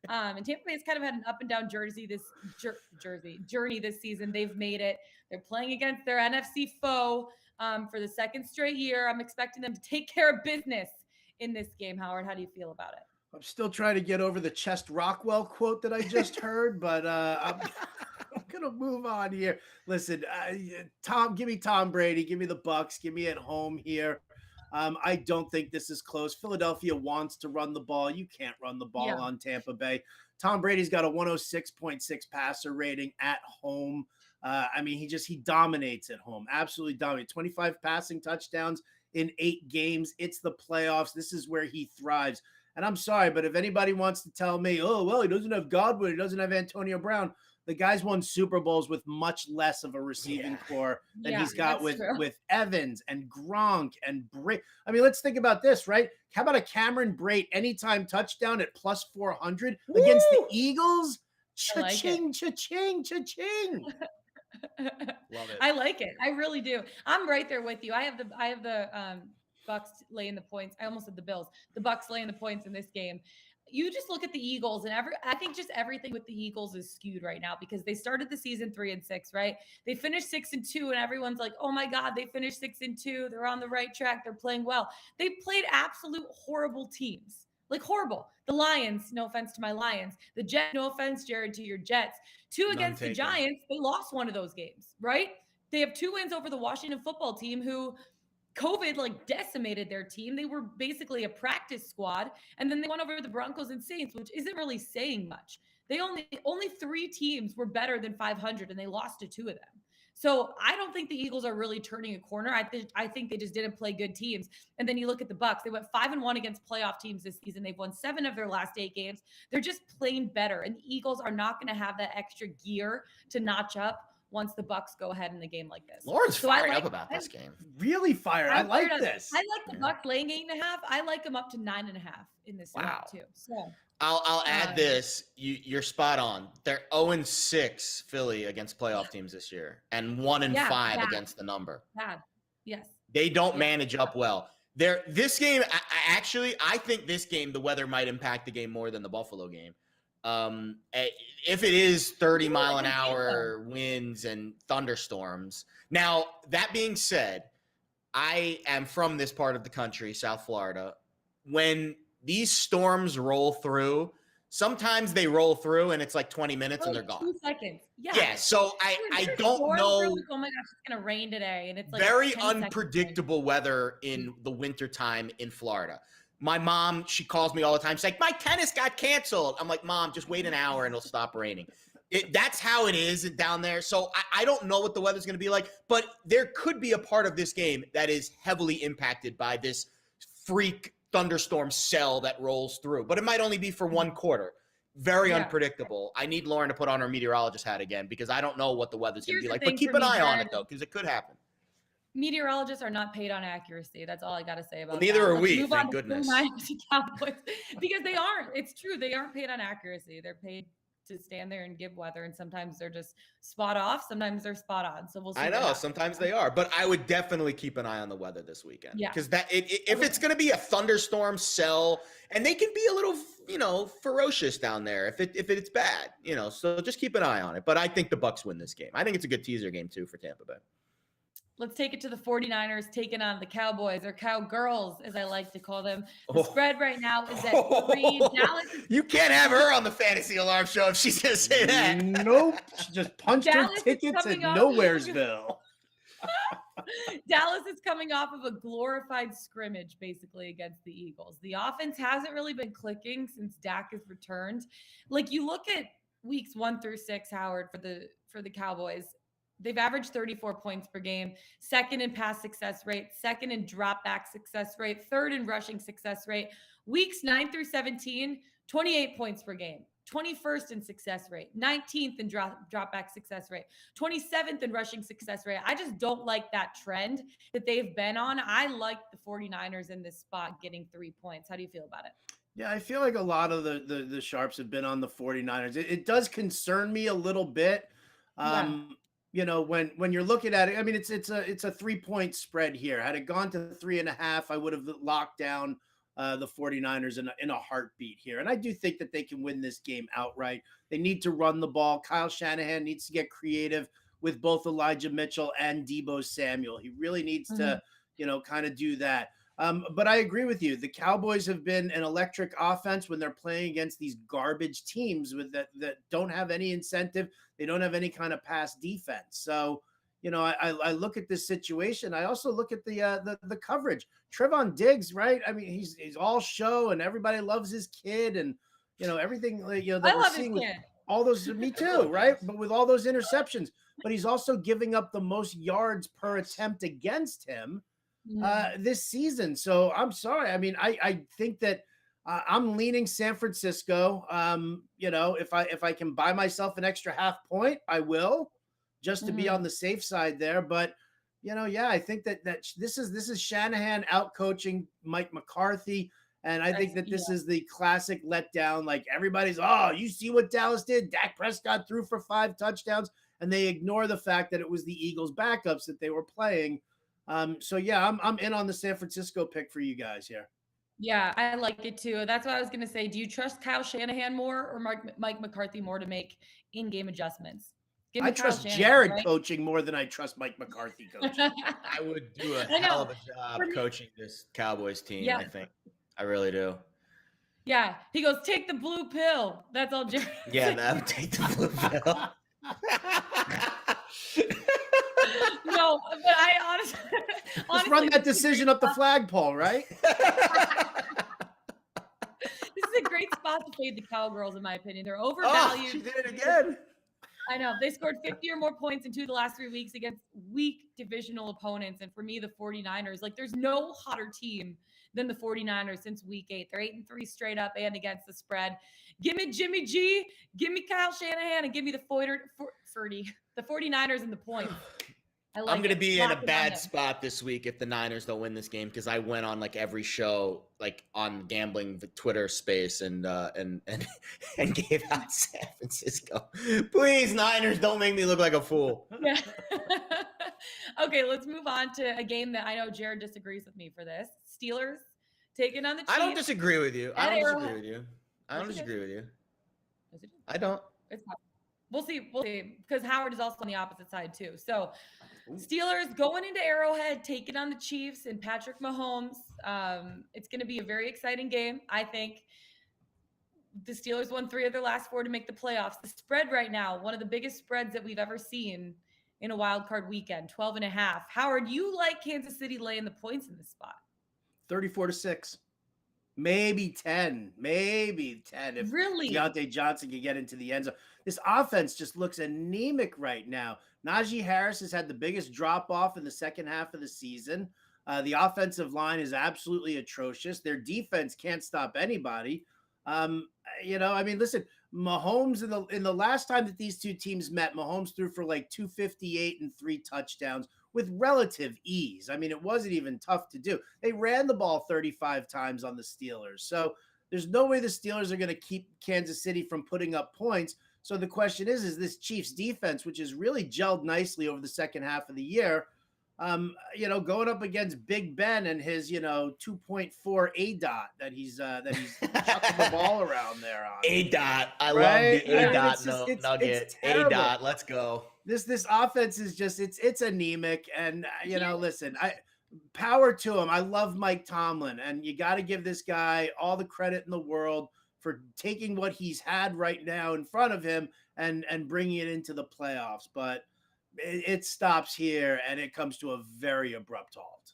[SPEAKER 1] And Tampa Bay has kind of had an up and down journey this season. They've made it. They're playing against their NFC foe for the second straight year. I'm expecting them to take care of business in this game. Howard, how do you feel about it?
[SPEAKER 3] I'm still trying to get over the Chest Rockwell quote that I just heard, but I'm going to move on here. Listen, give me Tom Brady, give me the Bucks, give me at home here. I don't think this is close. Philadelphia wants to run the ball. You can't run the ball on Tampa Bay. Tom Brady's got a 106.6 passer rating at home. I mean, he dominates at home. Absolutely dominates. 25 passing touchdowns in 8 games. It's the playoffs. This is where he thrives. And I'm sorry, but if anybody wants to tell me, oh, well, he doesn't have Godwin, he doesn't have Antonio Brown, the guy's won Super Bowls with much less of a receiving core than he's got with Evans and Gronk and Brate. I mean, let's think about this, right? How about a Cameron Brate anytime touchdown at plus 400 against the Eagles? Cha-ching, cha-ching, cha-ching.
[SPEAKER 2] Love it.
[SPEAKER 1] I like it. I really do. I'm right there with you. I have the Bucks laying the points. I almost said the Bills. The Bucks laying the points in this game. You just look at the Eagles and I think just everything with the Eagles is skewed right now because they started the season 3-6, right? They finished 6-2 and everyone's like, oh my God, they finished 6-2. They're on the right track. They're playing well. They played absolute horrible teams, like horrible. The Lions, no offense to my Lions. The Jets, no offense, Jared, to your Jets. 2 against the Giants. They lost one of those games, right? They have 2 wins over the Washington football team who COVID decimated their team. They were basically a practice squad. And then they went over the Broncos and Saints, which isn't really saying much. They only 3 teams were better than 500 and they lost to 2 of them. So I don't think the Eagles are really turning a corner. I think they just didn't play good teams. And then you look at the Bucs. They went 5-1 against playoff teams this season. They've won 7 of their last 8 games. They're just plain better. And the Eagles are not going to have that extra gear to notch up once the Bucs go ahead in a game like this.
[SPEAKER 2] Lauren's fired up about this game.
[SPEAKER 3] Really fired. I like this.
[SPEAKER 1] I like the Bucs laying 8.5. I like them up to 9.5 in this game too. So
[SPEAKER 2] I'll add this. You're spot on. They're 0-6 Philly against playoff teams this year, and 1-5 against the number.
[SPEAKER 1] Bad. Yes.
[SPEAKER 2] They don't manage up well. This game, I think this game, the weather might impact the game more than the Buffalo game. If it is 30-mile-an-hour winds and thunderstorms. Now, that being said, I am from this part of the country, South Florida. When these storms roll through, sometimes they roll through and it's like 20 minutes and they're gone.
[SPEAKER 1] 2 seconds.
[SPEAKER 2] Yeah. So I don't know.
[SPEAKER 1] Like, oh my gosh, it's going to rain today. And it's like
[SPEAKER 2] very unpredictable weather in the wintertime in Florida. My mom, she calls me all the time. She's like, my tennis got canceled. I'm like, Mom, just wait an hour and it'll stop raining. That's how it is down there. So I don't know what the weather's going to be like, but there could be a part of this game that is heavily impacted by this freak thunderstorm cell that rolls through. But it might only be for one quarter. Very unpredictable. I need Lauren to put on her meteorologist hat again because I don't know what the weather's going to be like. But keep an eye on it, though, because it could happen.
[SPEAKER 1] Meteorologists are not paid on accuracy. That's all I got to say about
[SPEAKER 2] neither
[SPEAKER 1] that.
[SPEAKER 2] are we, thank goodness.
[SPEAKER 1] Cowboys, because they aren't. It's true. They aren't paid on accuracy. They're paid to stand there and give weather, and sometimes they're just spot off. Sometimes they're spot on. So we'll see.
[SPEAKER 2] I know. Sometimes they are. But I would definitely keep an eye on the weather this weekend.
[SPEAKER 1] Yeah.
[SPEAKER 2] Because if it's going to be a thunderstorm cell, and they can be a little, ferocious down there if it's bad, so just keep an eye on it. But I think the Bucs win this game. I think it's a good teaser game, too, for Tampa Bay.
[SPEAKER 1] Let's take it to the 49ers taking on the Cowboys, or Cowgirls, as I like to call them. The spread right now is at 3. Dallas.
[SPEAKER 2] You can't have her on the Fantasy Alarm Show if she's going to say that.
[SPEAKER 3] Nope. She just punched her tickets at Nowheresville.
[SPEAKER 1] Dallas is coming off of a glorified scrimmage, basically, against the Eagles. The offense hasn't really been clicking since Dak has returned. Like, you look at weeks 1 through 6, Howard, for the Cowboys. They've averaged 34 points per game, 2nd in pass success rate, 2nd in drop back success rate, 3rd in rushing success rate. Weeks 9 through 17, 28 points per game, 21st in success rate, 19th in drop back success rate, 27th in rushing success rate. I just don't like that trend that they've been on. I like the 49ers in this spot getting 3 points. How do you feel about it?
[SPEAKER 3] Yeah, I feel like a lot of the sharps have been on the 49ers. It does concern me a little bit. When you're looking at it, I mean, it's a 3-point spread here. Had it gone to 3.5, I would have locked down the 49ers in a heartbeat here. And I do think that they can win this game outright. They need to run the ball. Kyle Shanahan needs to get creative with both Elijah Mitchell and Deebo Samuel. He really needs to, kind of do that. But I agree with you. The Cowboys have been an electric offense when they're playing against these garbage teams that don't have any incentive. They don't have any kind of pass defense. So, I look at this situation. I also look at the coverage. Trevon Diggs, right? I mean, he's all show and everybody loves his kid and everything. That
[SPEAKER 1] I
[SPEAKER 3] we're
[SPEAKER 1] love
[SPEAKER 3] seeing
[SPEAKER 1] his
[SPEAKER 3] with
[SPEAKER 1] kid.
[SPEAKER 3] all those. Me too, right? But with all those interceptions, but he's also giving up the most yards per attempt against him this season. So I'm sorry. I mean, I think that I'm leaning San Francisco. If I can buy myself an extra half point, I will, just to be on the safe side there. But I think that this is Shanahan out coaching Mike McCarthy, and I think that this is the classic letdown. Like everybody's, you see what Dallas did? Dak Prescott threw for 5 touchdowns, and they ignore the fact that it was the Eagles' backups that they were playing. I'm in on the San Francisco pick for you guys here.
[SPEAKER 1] Yeah, I like it too. That's what I was going to say. Do you trust Kyle Shanahan more or Mike McCarthy more to make in-game adjustments?
[SPEAKER 3] I trust Jared coaching more than I trust Mike McCarthy coaching.
[SPEAKER 2] I would do a hell of a job coaching this Cowboys team, I think. I really do.
[SPEAKER 1] Yeah. He goes, take the blue pill. That's all Jared.
[SPEAKER 2] Yeah, that would take the blue pill.
[SPEAKER 1] No, but I honestly
[SPEAKER 3] just run that decision up the flagpole, right?
[SPEAKER 1] This is a great spot to fade the Cowgirls, in my opinion. They're overvalued.
[SPEAKER 2] She did it again.
[SPEAKER 1] I know. They scored 50 or more points in 2 of the last 3 weeks against weak divisional opponents. And for me, the 49ers, like there's no hotter team than the 49ers since week 8. They're 8-3 straight up and against the spread. Give me Jimmy G, give me Kyle Shanahan, and give me the 49ers and the points.
[SPEAKER 2] I'm going to be in a bad spot this week if the Niners don't win this game because I went on like every show like on gambling the Twitter space and gave out San Francisco. Please, Niners, don't make me look like a fool.
[SPEAKER 1] Yeah. Okay, let's move on to a game that I know Jared disagrees with me for this. Steelers taking on the Chiefs.
[SPEAKER 2] I don't disagree with you. I don't disagree with you. I don't.
[SPEAKER 1] It's not. We'll see because Howard is also on the opposite side too. So Steelers going into Arrowhead, taking on the Chiefs and Patrick Mahomes. It's going to be a very exciting game. I think the Steelers won 3 of their last 4 to make the playoffs. The spread right now, one of the biggest spreads that we've ever seen in a wild card weekend, 12.5. Howard, you like Kansas City laying the points in this spot?
[SPEAKER 3] 34-6. Maybe 10. If
[SPEAKER 1] really?
[SPEAKER 3] Deontay Johnson can get into the end zone. This offense just looks anemic right now. Najee Harris has had the biggest drop-off in the second half of the season. The offensive line is absolutely atrocious. Their defense can't stop anybody. Listen, Mahomes in the last time that these two teams met, Mahomes threw for like 258 and 3 touchdowns with relative ease. I mean, it wasn't even tough to do. They ran the ball 35 times on the Steelers. So there's no way the Steelers are going to keep Kansas City from putting up points. So the question is this Chiefs defense, which has really gelled nicely over the second half of the year, going up against Big Ben and his, 2.4 ADOT that he's chucking the ball around there on.
[SPEAKER 2] ADOT. I love the ADOT nugget. ADOT. Let's go.
[SPEAKER 3] This offense is just, it's anemic. And, listen, power to him. I love Mike Tomlin, and you got to give this guy all the credit in the world for taking what he's had right now in front of him and bringing it into the playoffs. But it stops here and it comes to a very abrupt halt.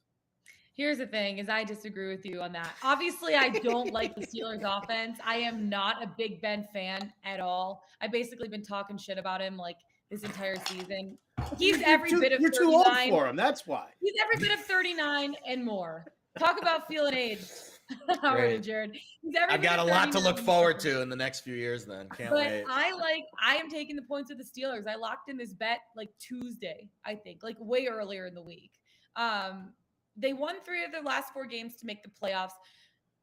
[SPEAKER 1] Here's the thing is I disagree with you on that. Obviously, I don't like the Steelers offense. I am not a Big Ben fan at all. I've basically been talking shit about him like this entire season. He's every bit of 39.
[SPEAKER 3] You're too old for him. That's why.
[SPEAKER 1] He's every bit of 39 and more. Talk about feeling aged. Howard and Jared.
[SPEAKER 2] I've got a lot to look forward to in the next few years then. Can't wait.
[SPEAKER 1] I am taking the points with the Steelers. I locked in this bet like Tuesday, I think, like way earlier in the week. They won 3 of their last 4 games to make the playoffs.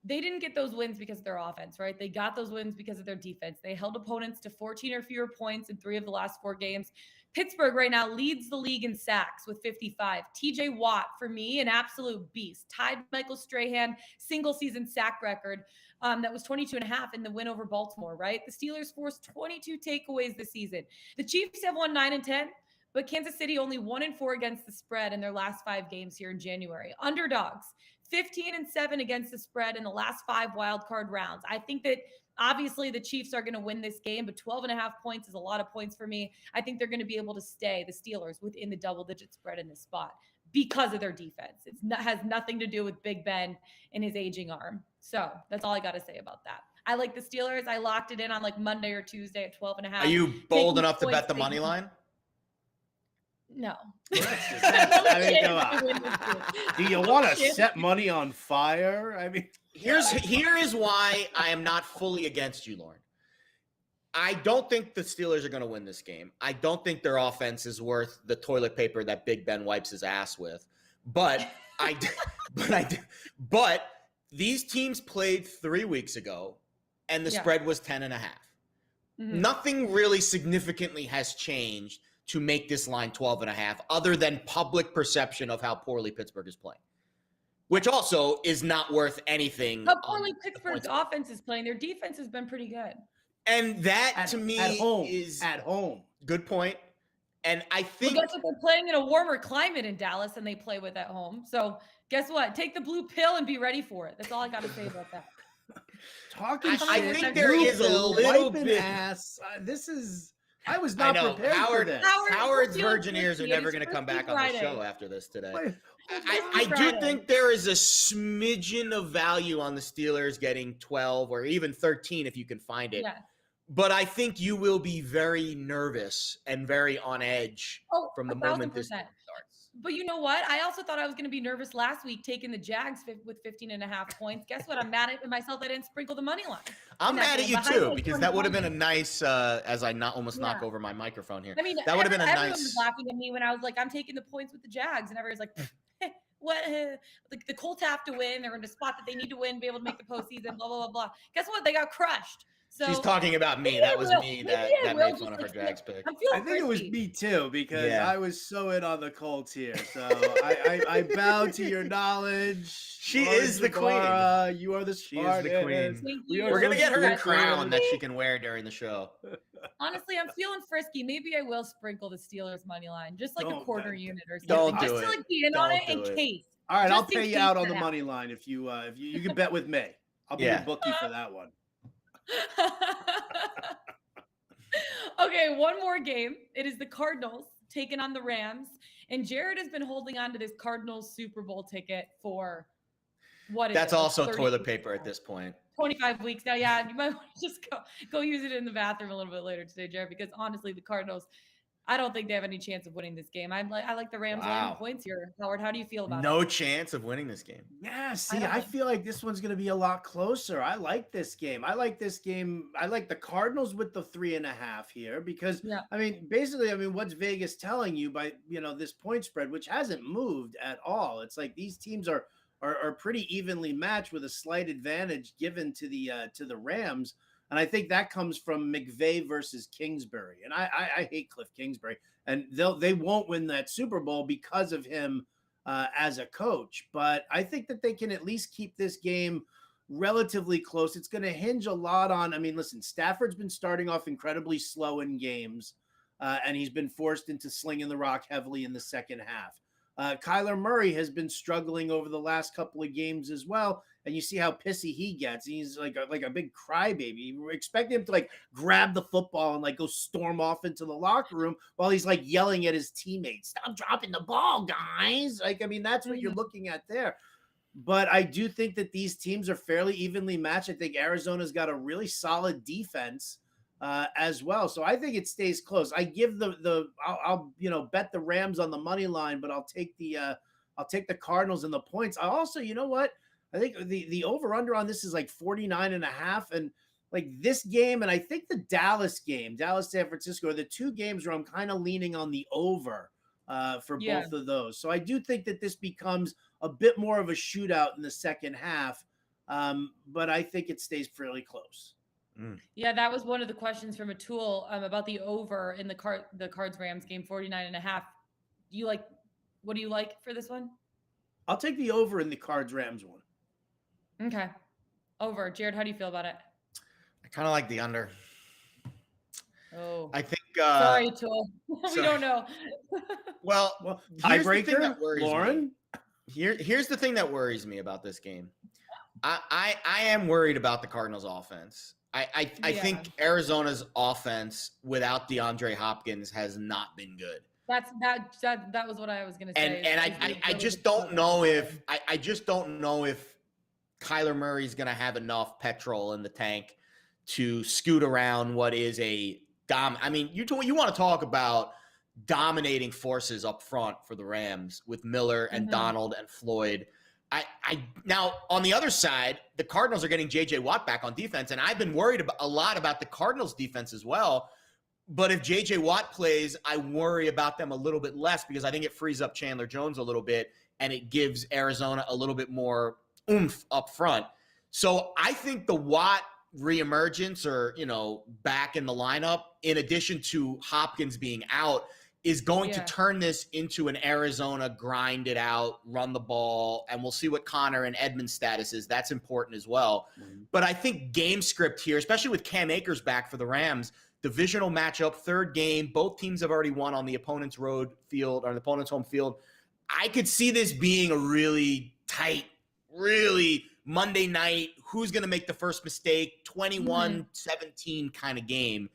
[SPEAKER 1] They didn't get those wins because of their offense, right? They got those wins because of their defense. They held opponents to 14 or fewer points in 3 of the last 4 games. Pittsburgh right now leads the league in sacks with 55. TJ Watt, for me, an absolute beast. Tied Michael Strahan single season sack record that was 22.5 in the win over Baltimore, right? The Steelers forced 22 takeaways this season. The Chiefs have won 9 and 10, but Kansas City only 1 and 4 against the spread in their last 5 games here in January. Underdogs, 15 and 7 against the spread in the last 5 wild card rounds. I think that obviously the Chiefs are going to win this game, but 12.5 points is a lot of points for me. I think they're going to be able to stay, the Steelers, within the double-digit spread in this spot because of their defense. It has nothing to do with Big Ben and his aging arm. So that's all I got to say about that. I like the Steelers. I locked it in on like Monday or Tuesday at 12.5.
[SPEAKER 2] Are you bold enough to bet the money line?
[SPEAKER 1] No.
[SPEAKER 3] Do you want to set money on fire? I mean,
[SPEAKER 2] here is why I am not fully against you, Lauren. I don't think the Steelers are going to win this game. I don't think their offense is worth the toilet paper that Big Ben wipes his ass with. But these teams played 3 weeks ago, and the spread was 10.5. Mm-hmm. Nothing really significantly has changed to make this line 12.5, other than public perception of how poorly Pittsburgh is playing, which also is not worth anything.
[SPEAKER 1] How poorly Pittsburgh's offense is playing. Their defense has been pretty good.
[SPEAKER 2] And that, to me,
[SPEAKER 3] is at home.
[SPEAKER 2] Good point. And I think
[SPEAKER 1] guess what? They're playing in a warmer climate in Dallas than they play with at home. So guess what? Take the blue pill and be ready for it. That's all I got to say about that.
[SPEAKER 3] Talking shit.
[SPEAKER 2] I think there is a little bit.
[SPEAKER 3] Ass. I was not prepared for this.
[SPEAKER 2] Howard's virgin ears are never going to come back on the show after this today. I do think there is a smidgen of value on the Steelers getting 12 or even 13 if you can find it. Yeah. But I think you will be very nervous and very on edge from the moment this game starts.
[SPEAKER 1] But you know what? I also thought I was going to be nervous last week taking the Jags with 15.5 points. Guess what? I'm mad at myself. I didn't sprinkle the money line.
[SPEAKER 2] I'm mad at you too, because that would have been a nice, as I almost knock over my microphone here.
[SPEAKER 1] I mean,
[SPEAKER 2] that would have been a nice.
[SPEAKER 1] Everyone was laughing at me when I was like, I'm taking the points with the Jags. And everyone's like, what? The Colts have to win. They're in a spot that they need to win, be able to make the postseason, blah, blah, blah, blah. Guess what? They got crushed. So
[SPEAKER 2] she's talking about me. That was me that made fun of her Jags pick.
[SPEAKER 3] I think it was me too, because I was so in on the Colts here. So I bow to your knowledge.
[SPEAKER 2] She is the queen.
[SPEAKER 3] You are the
[SPEAKER 2] She is the queen. We're going to get her a crown that she can wear during the show.
[SPEAKER 1] Honestly, I'm feeling frisky. Maybe I will sprinkle the Steelers money line, just like a quarter unit or something.
[SPEAKER 2] Don't do
[SPEAKER 1] just
[SPEAKER 2] it.
[SPEAKER 1] to like be in on it in case.
[SPEAKER 3] All right, I'll pay you out on the money line if you can bet with me. I'll be your bookie for that one.
[SPEAKER 1] Okay, one more game. It is the Cardinals taking on the Rams, and Jared has been holding on to this Cardinals Super Bowl ticket for what is
[SPEAKER 2] That's
[SPEAKER 1] it,
[SPEAKER 2] also
[SPEAKER 1] like
[SPEAKER 2] toilet paper at this point.
[SPEAKER 1] 25 weeks now. Yeah, you might want to just go use it in the bathroom a little bit later today, Jared, because honestly, the Cardinals, I don't think they have any chance of winning this game. I like the Rams winning points here. Howard, how do you feel about it?
[SPEAKER 2] No chance of winning this game.
[SPEAKER 3] Yeah, see, I feel like this one's going to be a lot closer. I like this game. I like the Cardinals with the 3.5 here because, I mean, basically, what's Vegas telling you by, this point spread, which hasn't moved at all. It's like these teams are pretty evenly matched with a slight advantage given to the Rams. And I think that comes from McVay versus Kingsbury. And I hate Cliff Kingsbury. And they won't win that Super Bowl because of him as a coach. But I think that they can at least keep this game relatively close. It's going to hinge a lot on, listen, Stafford's been starting off incredibly slow in games. And he's been forced into slinging the rock heavily in the second half. Kyler Murray has been struggling over the last couple of games as well. And you see how pissy he gets. He's like a big crybaby. You expect him to grab the football and go storm off into the locker room while he's yelling at his teammates. Stop dropping the ball, guys. That's what you're looking at there. But I do think that these teams are fairly evenly matched. I think Arizona's got a really solid defense as well. So I think it stays close. I give I'll bet the Rams on the money line, but I'll take the Cardinals and the points. I also, you know what? I think the over under on this is 49.5, and this game, and I think the Dallas game, Dallas San Francisco, are the two games where I'm kind of leaning on the over for both of those. So I do think that this becomes a bit more of a shootout in the second half, but I think it stays fairly close.
[SPEAKER 1] Yeah, that was one of the questions from Atul about the over in the Cards Rams game, 49.5. What do you like for this one?
[SPEAKER 3] I'll take the over in the Cards Rams one.
[SPEAKER 1] Okay. Over. Jared, how do you feel about it?
[SPEAKER 2] I kind of like the under.
[SPEAKER 1] Oh.
[SPEAKER 2] I think
[SPEAKER 1] sorry, Atul. We don't know.
[SPEAKER 2] well,
[SPEAKER 3] tiebreaker, Lauren.
[SPEAKER 2] Here's the thing that worries me about this game. I am worried about the Cardinals offense. I think Arizona's offense without DeAndre Hopkins has not been good.
[SPEAKER 1] That was what I was going to say.
[SPEAKER 2] And I just don't know if I just don't know if Kyler Murray's going to have enough petrol in the tank to scoot around what is a you want to talk about dominating forces up front for the Rams with Miller and Donald and Floyd. Now on the other side, the Cardinals are getting JJ Watt back on defense, and I've been worried a lot about the Cardinals defense as well. But if JJ Watt plays, I worry about them a little bit less because I think it frees up Chandler Jones a little bit and it gives Arizona a little bit more oomph up front. So I think the Watt reemergence or, back in the lineup, in addition to Hopkins being out, is going to turn this into an Arizona grind it out, run the ball, and we'll see what Connor and Edmonds' status is. That's important as well. But I think game script here, especially with Cam Akers back for the Rams, divisional matchup, third game, both teams have already won on the opponent's road field or the opponent's home field. I could see this being a really tight, really Monday night, who's going to make the first mistake, 21-17 kind of game.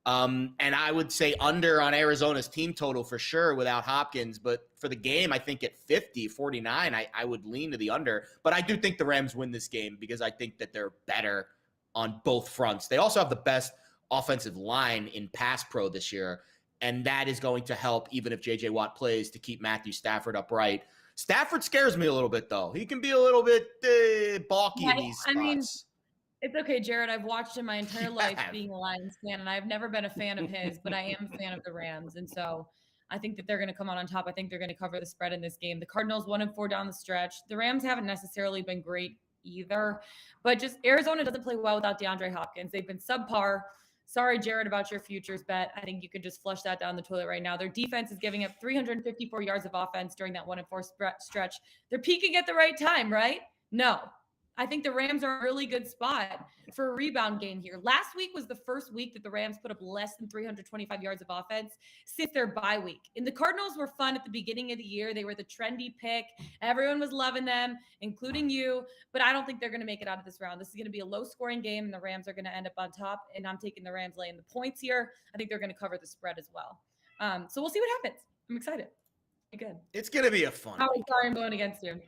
[SPEAKER 2] And I would say under on Arizona's team total for sure without Hopkins. But for the game, I think at 50-49, I would lean to the under. But I do think the Rams win this game because I think that they're better on both fronts. They also have the best offensive line in pass pro this year. And that is going to help, even if J.J. Watt plays, to keep Matthew Stafford upright. Stafford scares me a little bit, though. He can be a little bit balky in these spots.
[SPEAKER 1] I mean, it's okay, Jared. I've watched him my entire life being a Lions fan, and I've never been a fan of his, but I am a fan of the Rams. And so I think that they're going to come out on top. I think they're going to cover the spread in this game. The Cardinals 1-4 down the stretch. The Rams haven't necessarily been great either, but just Arizona doesn't play well without DeAndre Hopkins. They've been subpar. Sorry, Jared, about your futures bet. I think you could just flush that down the toilet right now. Their defense is giving up 354 yards of offense during that 1-4 stretch. They're peaking at the right time, right? No. I think the Rams are a really good spot for a rebound game here. Last week was the first week that the Rams put up less than 325 yards of offense since their bye week. And the Cardinals were fun at the beginning of the year. They were the trendy pick. Everyone was loving them, including you. But I don't think they're going to make it out of this round. This is going to be a low-scoring game, and the Rams are going to end up on top. And I'm taking the Rams laying the points here. I think they're going to cover the spread as well. So we'll see what happens. I'm excited. Good.
[SPEAKER 2] It's going to be a fun.
[SPEAKER 1] Sorry, I'm going against you.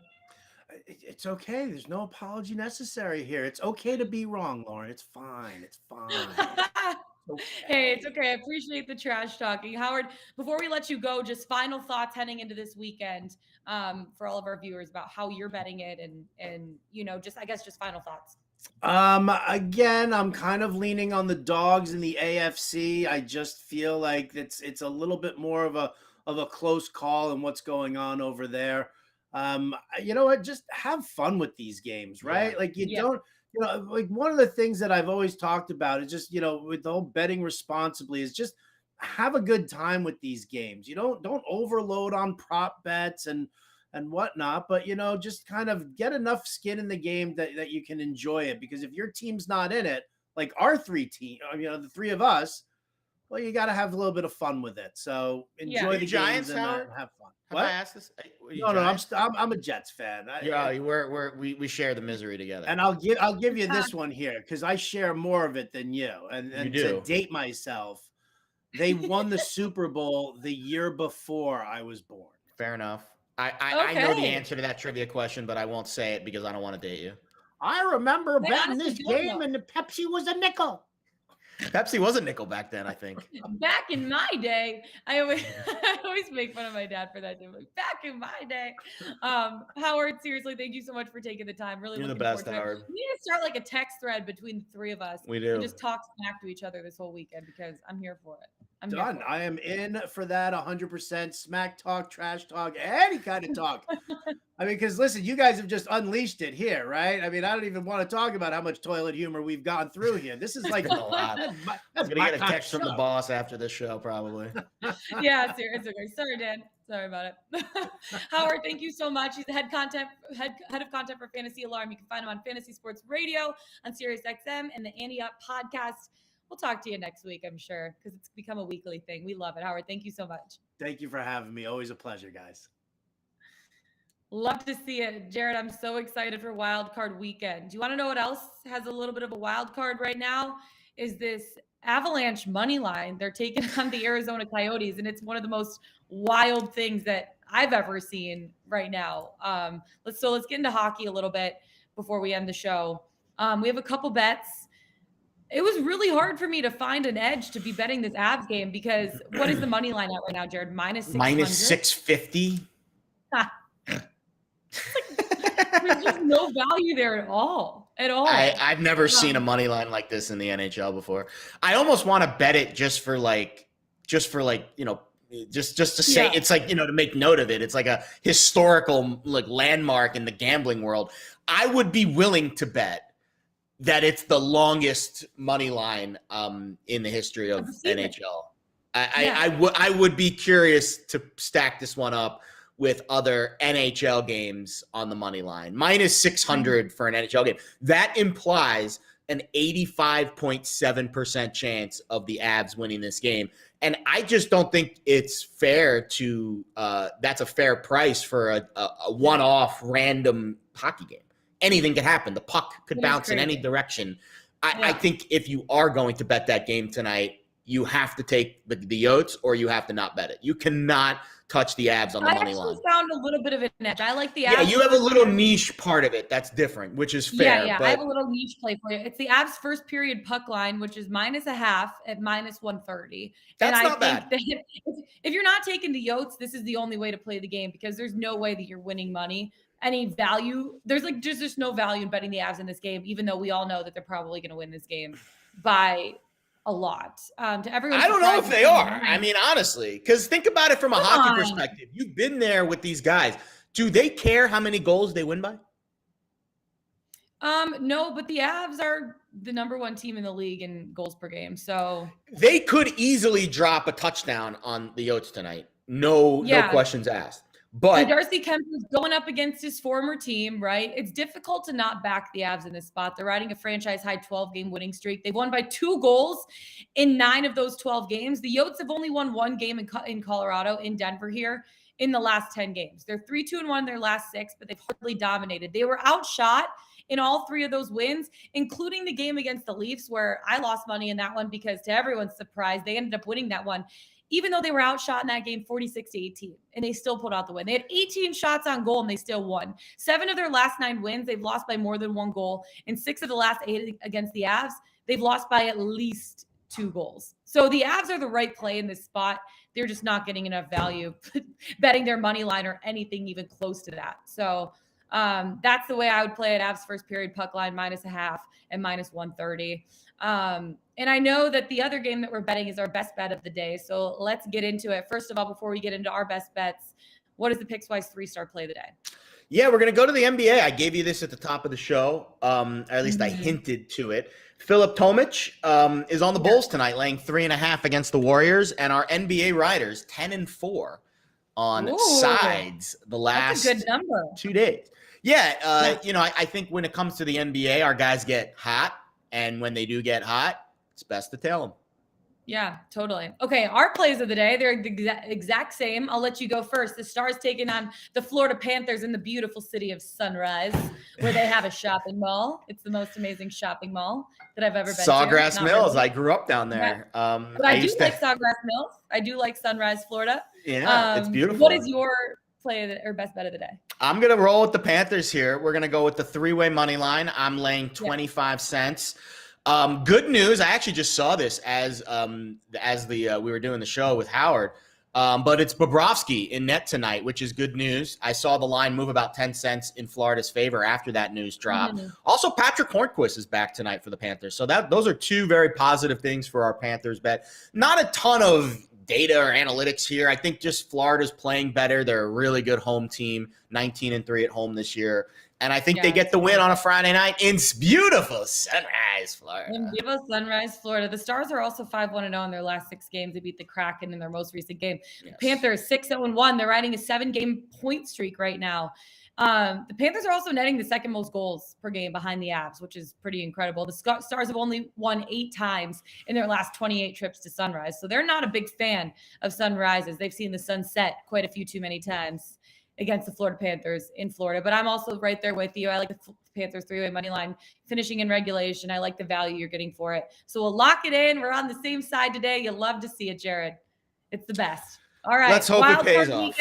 [SPEAKER 3] It's okay. There's no apology necessary here. It's okay to be wrong, Lauren. It's fine. It's fine.
[SPEAKER 1] Okay. Hey, it's okay. I appreciate the trash talking. Howard, before we let you go, just final thoughts heading into this weekend for all of our viewers about how you're betting it and just final thoughts.
[SPEAKER 3] Again, I'm kind of leaning on the dogs in the AFC. I just feel like it's a little bit more of a close call in what's going on over there. You know what? Just have fun with these games, right?
[SPEAKER 2] Yeah.
[SPEAKER 3] Like don't, like one of the things that I've always talked about is just, with the whole betting responsibly is just have a good time with these games. You don't overload on prop bets and whatnot, but just kind of get enough skin in the game that you can enjoy it. Because if your team's not in it, like our three team, the three of us, well, you got to have a little bit of fun with it. So enjoy the
[SPEAKER 2] Giants
[SPEAKER 3] games and have fun.
[SPEAKER 2] Have I asked this?
[SPEAKER 3] No, I'm a Jets fan.
[SPEAKER 2] We share the misery together.
[SPEAKER 3] And I'll give you this one here because I share more of it than you. And to date myself, they won the Super Bowl the year before I was born.
[SPEAKER 2] Fair enough. I know the answer to that trivia question, but I won't say it because I don't want to date you.
[SPEAKER 3] I remember betting this game and the Pepsi was a nickel.
[SPEAKER 2] Pepsi was a nickel back then, I think.
[SPEAKER 1] Back in my day, I always make fun of my dad for that. Back in my day. Howard, seriously, thank you so much for taking the time. Really
[SPEAKER 2] You're
[SPEAKER 1] looking
[SPEAKER 2] the best,
[SPEAKER 1] forward to
[SPEAKER 2] Howard.
[SPEAKER 1] it. We need to start like a text thread between the three of us.
[SPEAKER 2] We do.
[SPEAKER 1] And just talk smack to each other this whole weekend because I'm here for it. I'm
[SPEAKER 3] done. I am in for that 100%. Smack talk, trash talk, any kind of talk. I mean, because listen, you guys have just unleashed it here, right? I mean, I don't even want to talk about how much toilet humor we've gone through here. This is like
[SPEAKER 2] a lot. I'm gonna get a text from the boss after this show, probably.
[SPEAKER 1] Yeah, seriously. Sorry, Dan. Sorry about it. Howard, thank you so much. He's the head of content for Fantasy Alarm. You can find him on Fantasy Sports Radio, on Sirius XM, and the Ante Up podcast. We'll talk to you next week, I'm sure, because it's become a weekly thing. We love it. Howard, thank you so much.
[SPEAKER 3] Thank you for having me. Always a pleasure, guys.
[SPEAKER 1] Love to see it. Jared, I'm so excited for Wild Card Weekend. Do you want to know what else has a little bit of a wild card right now? Is this Avalanche money line. They're taking on the Arizona Coyotes, and it's one of the most wild things that I've ever seen right now. Let's get into hockey a little bit before we end the show. We have a couple bets. It was really hard for me to find an edge to be betting this Avs game because what is the money line at right now, Jared? Minus 600?
[SPEAKER 2] Minus 650.
[SPEAKER 1] There's just no value there at all.
[SPEAKER 2] I've never seen a money line like this in the NHL before. I almost want to bet it just for to say it's like, to make note of it. It's like a historical landmark in the gambling world. I would be willing to bet that it's the longest money line in the history of NHL. I would be curious to stack this one up with other NHL games on the money line. Minus 600 for an NHL game. That implies an 85.7% chance of the Avs winning this game. And I just don't think it's fair to that's a fair price for a one-off random hockey game. Anything could happen. The puck could bounce in any direction. I think if you are going to bet that game tonight, you have to take the Yotes or you have to not bet it. You cannot touch the Avs on the money line.
[SPEAKER 1] I found a little bit of an edge. I like the Avs.
[SPEAKER 2] Yeah, you have a little niche part of it that's different, which is fair.
[SPEAKER 1] Yeah.
[SPEAKER 2] But
[SPEAKER 1] I have a little niche play for you. It's the Avs first period puck line, which is -0.5 at -130.
[SPEAKER 2] That's
[SPEAKER 1] and
[SPEAKER 2] not
[SPEAKER 1] I think
[SPEAKER 2] bad.
[SPEAKER 1] that if you're not taking the Yotes, this is the only way to play the game because there's no way that you're winning money. Any value, there's just no value in betting the Avs in this game, even though we all know that they're probably going to win this game by a lot. To everyone,
[SPEAKER 2] I don't know if they are. I mean, honestly, because think about it from a hockey perspective. You've been there with these guys. Do they care how many goals they win by?
[SPEAKER 1] No, but the Avs are the #1 team in the league in goals per game. So
[SPEAKER 2] they could easily drop a touchdown on the Yotes tonight. No questions asked. But
[SPEAKER 1] and Darcy Kemper's going up against his former team, right? It's difficult to not back the Avs in this spot. They're riding a franchise-high 12-game winning streak. They've won by 2 goals in 9 of those 12 games. The Yotes have only won 1 game in Colorado, in Denver here, in the last 10 games. They're 3-2-1 in their last 6, but they've hardly dominated. They were outshot in all 3 of those wins, including the game against the Leafs, where I lost money in that one because, to everyone's surprise, they ended up winning that one, even though they were outshot in that game 46-18, and they still pulled out the win. They had 18 shots on goal, and they still won. 7 of their last 9 wins, they've lost by more than 1 goal. And 6 of the last 8 against the Avs, they've lost by at least 2 goals. So the Avs are the right play in this spot. They're just not getting enough value betting their money line or anything even close to that. So that's the way I would play it. Avs first period puck line -0.5 and -130. And I know that the other game that we're betting is our best bet of the day. So let's get into it. First of all, before we get into our best bets, what is the Pickswise 3-star play of the day?
[SPEAKER 2] Yeah, we're going to go to the NBA. I gave you this at the top of the show. Or at least I hinted to it. Philip Tomich is on the Bulls tonight, laying 3.5 against the Warriors. And our NBA riders, 10-4 on sides the last
[SPEAKER 1] that's a good number.
[SPEAKER 2] 2 days. Yeah, I think when it comes to the NBA, our guys get hot. And when they do get hot, it's best to tail them.
[SPEAKER 1] Yeah, totally. Okay, our plays of the day, they're the exact same. I'll let you go first. The Stars taking on the Florida Panthers in the beautiful city of Sunrise, where they have a shopping mall. It's the most amazing shopping mall that I've ever been to.
[SPEAKER 2] Sawgrass Mills. Really. I grew up down there.
[SPEAKER 1] Yeah. But I do like Sawgrass Mills. I do like Sunrise, Florida.
[SPEAKER 2] Yeah, it's beautiful.
[SPEAKER 1] What is your play or best bet of the day?
[SPEAKER 2] I'm going to roll with the Panthers here. We're going to go with the 3-way money line. I'm laying 25 cents. Good news. I actually just saw this as we were doing the show with Howard. But it's Bobrovsky in net tonight, which is good news. I saw the line move about 10 cents in Florida's favor after that news drop. Also, Patrick Hornquist is back tonight for the Panthers. So those are 2 very positive things for our Panthers bet. Not a ton of data or analytics here. I think just Florida's playing better. They're a really good home team, 19-3 at home this year. And I think they get the win on a Friday night in beautiful Sunrise, Florida.
[SPEAKER 1] In beautiful Sunrise, Florida. The Stars are also 5-1-0 in their last 6 games. They beat the Kraken in their most recent game. Yes. Panthers 6-1. They're riding a 7-game point streak right now. The Panthers are also netting the 2nd most goals per game behind the Avs, which is pretty incredible. The Stars have only won 8 times in their last 28 trips to Sunrise. So they're not a big fan of sunrises. They've seen the sun set quite a few too many times against the Florida Panthers in Florida. But I'm also right there with you. I like the Panthers 3-way money line finishing in regulation. I like the value you're getting for it. So we'll lock it in. We're on the same side today. You'll love to see it, Jared. It's the best. All right.
[SPEAKER 2] Let's hope it pays off.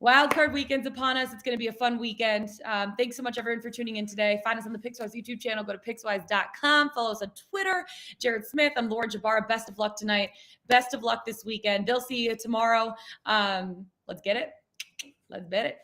[SPEAKER 1] Wildcard weekend's upon us. It's going to be a fun weekend. Thanks so much, everyone, for tuning in today. Find us on the Pickswise YouTube channel. Go to Pickswise.com. Follow us on Twitter. Jared Smith. I'm Laura Jabara. Best of luck tonight. Best of luck this weekend. They'll see you tomorrow. Let's get it. Let's bet it.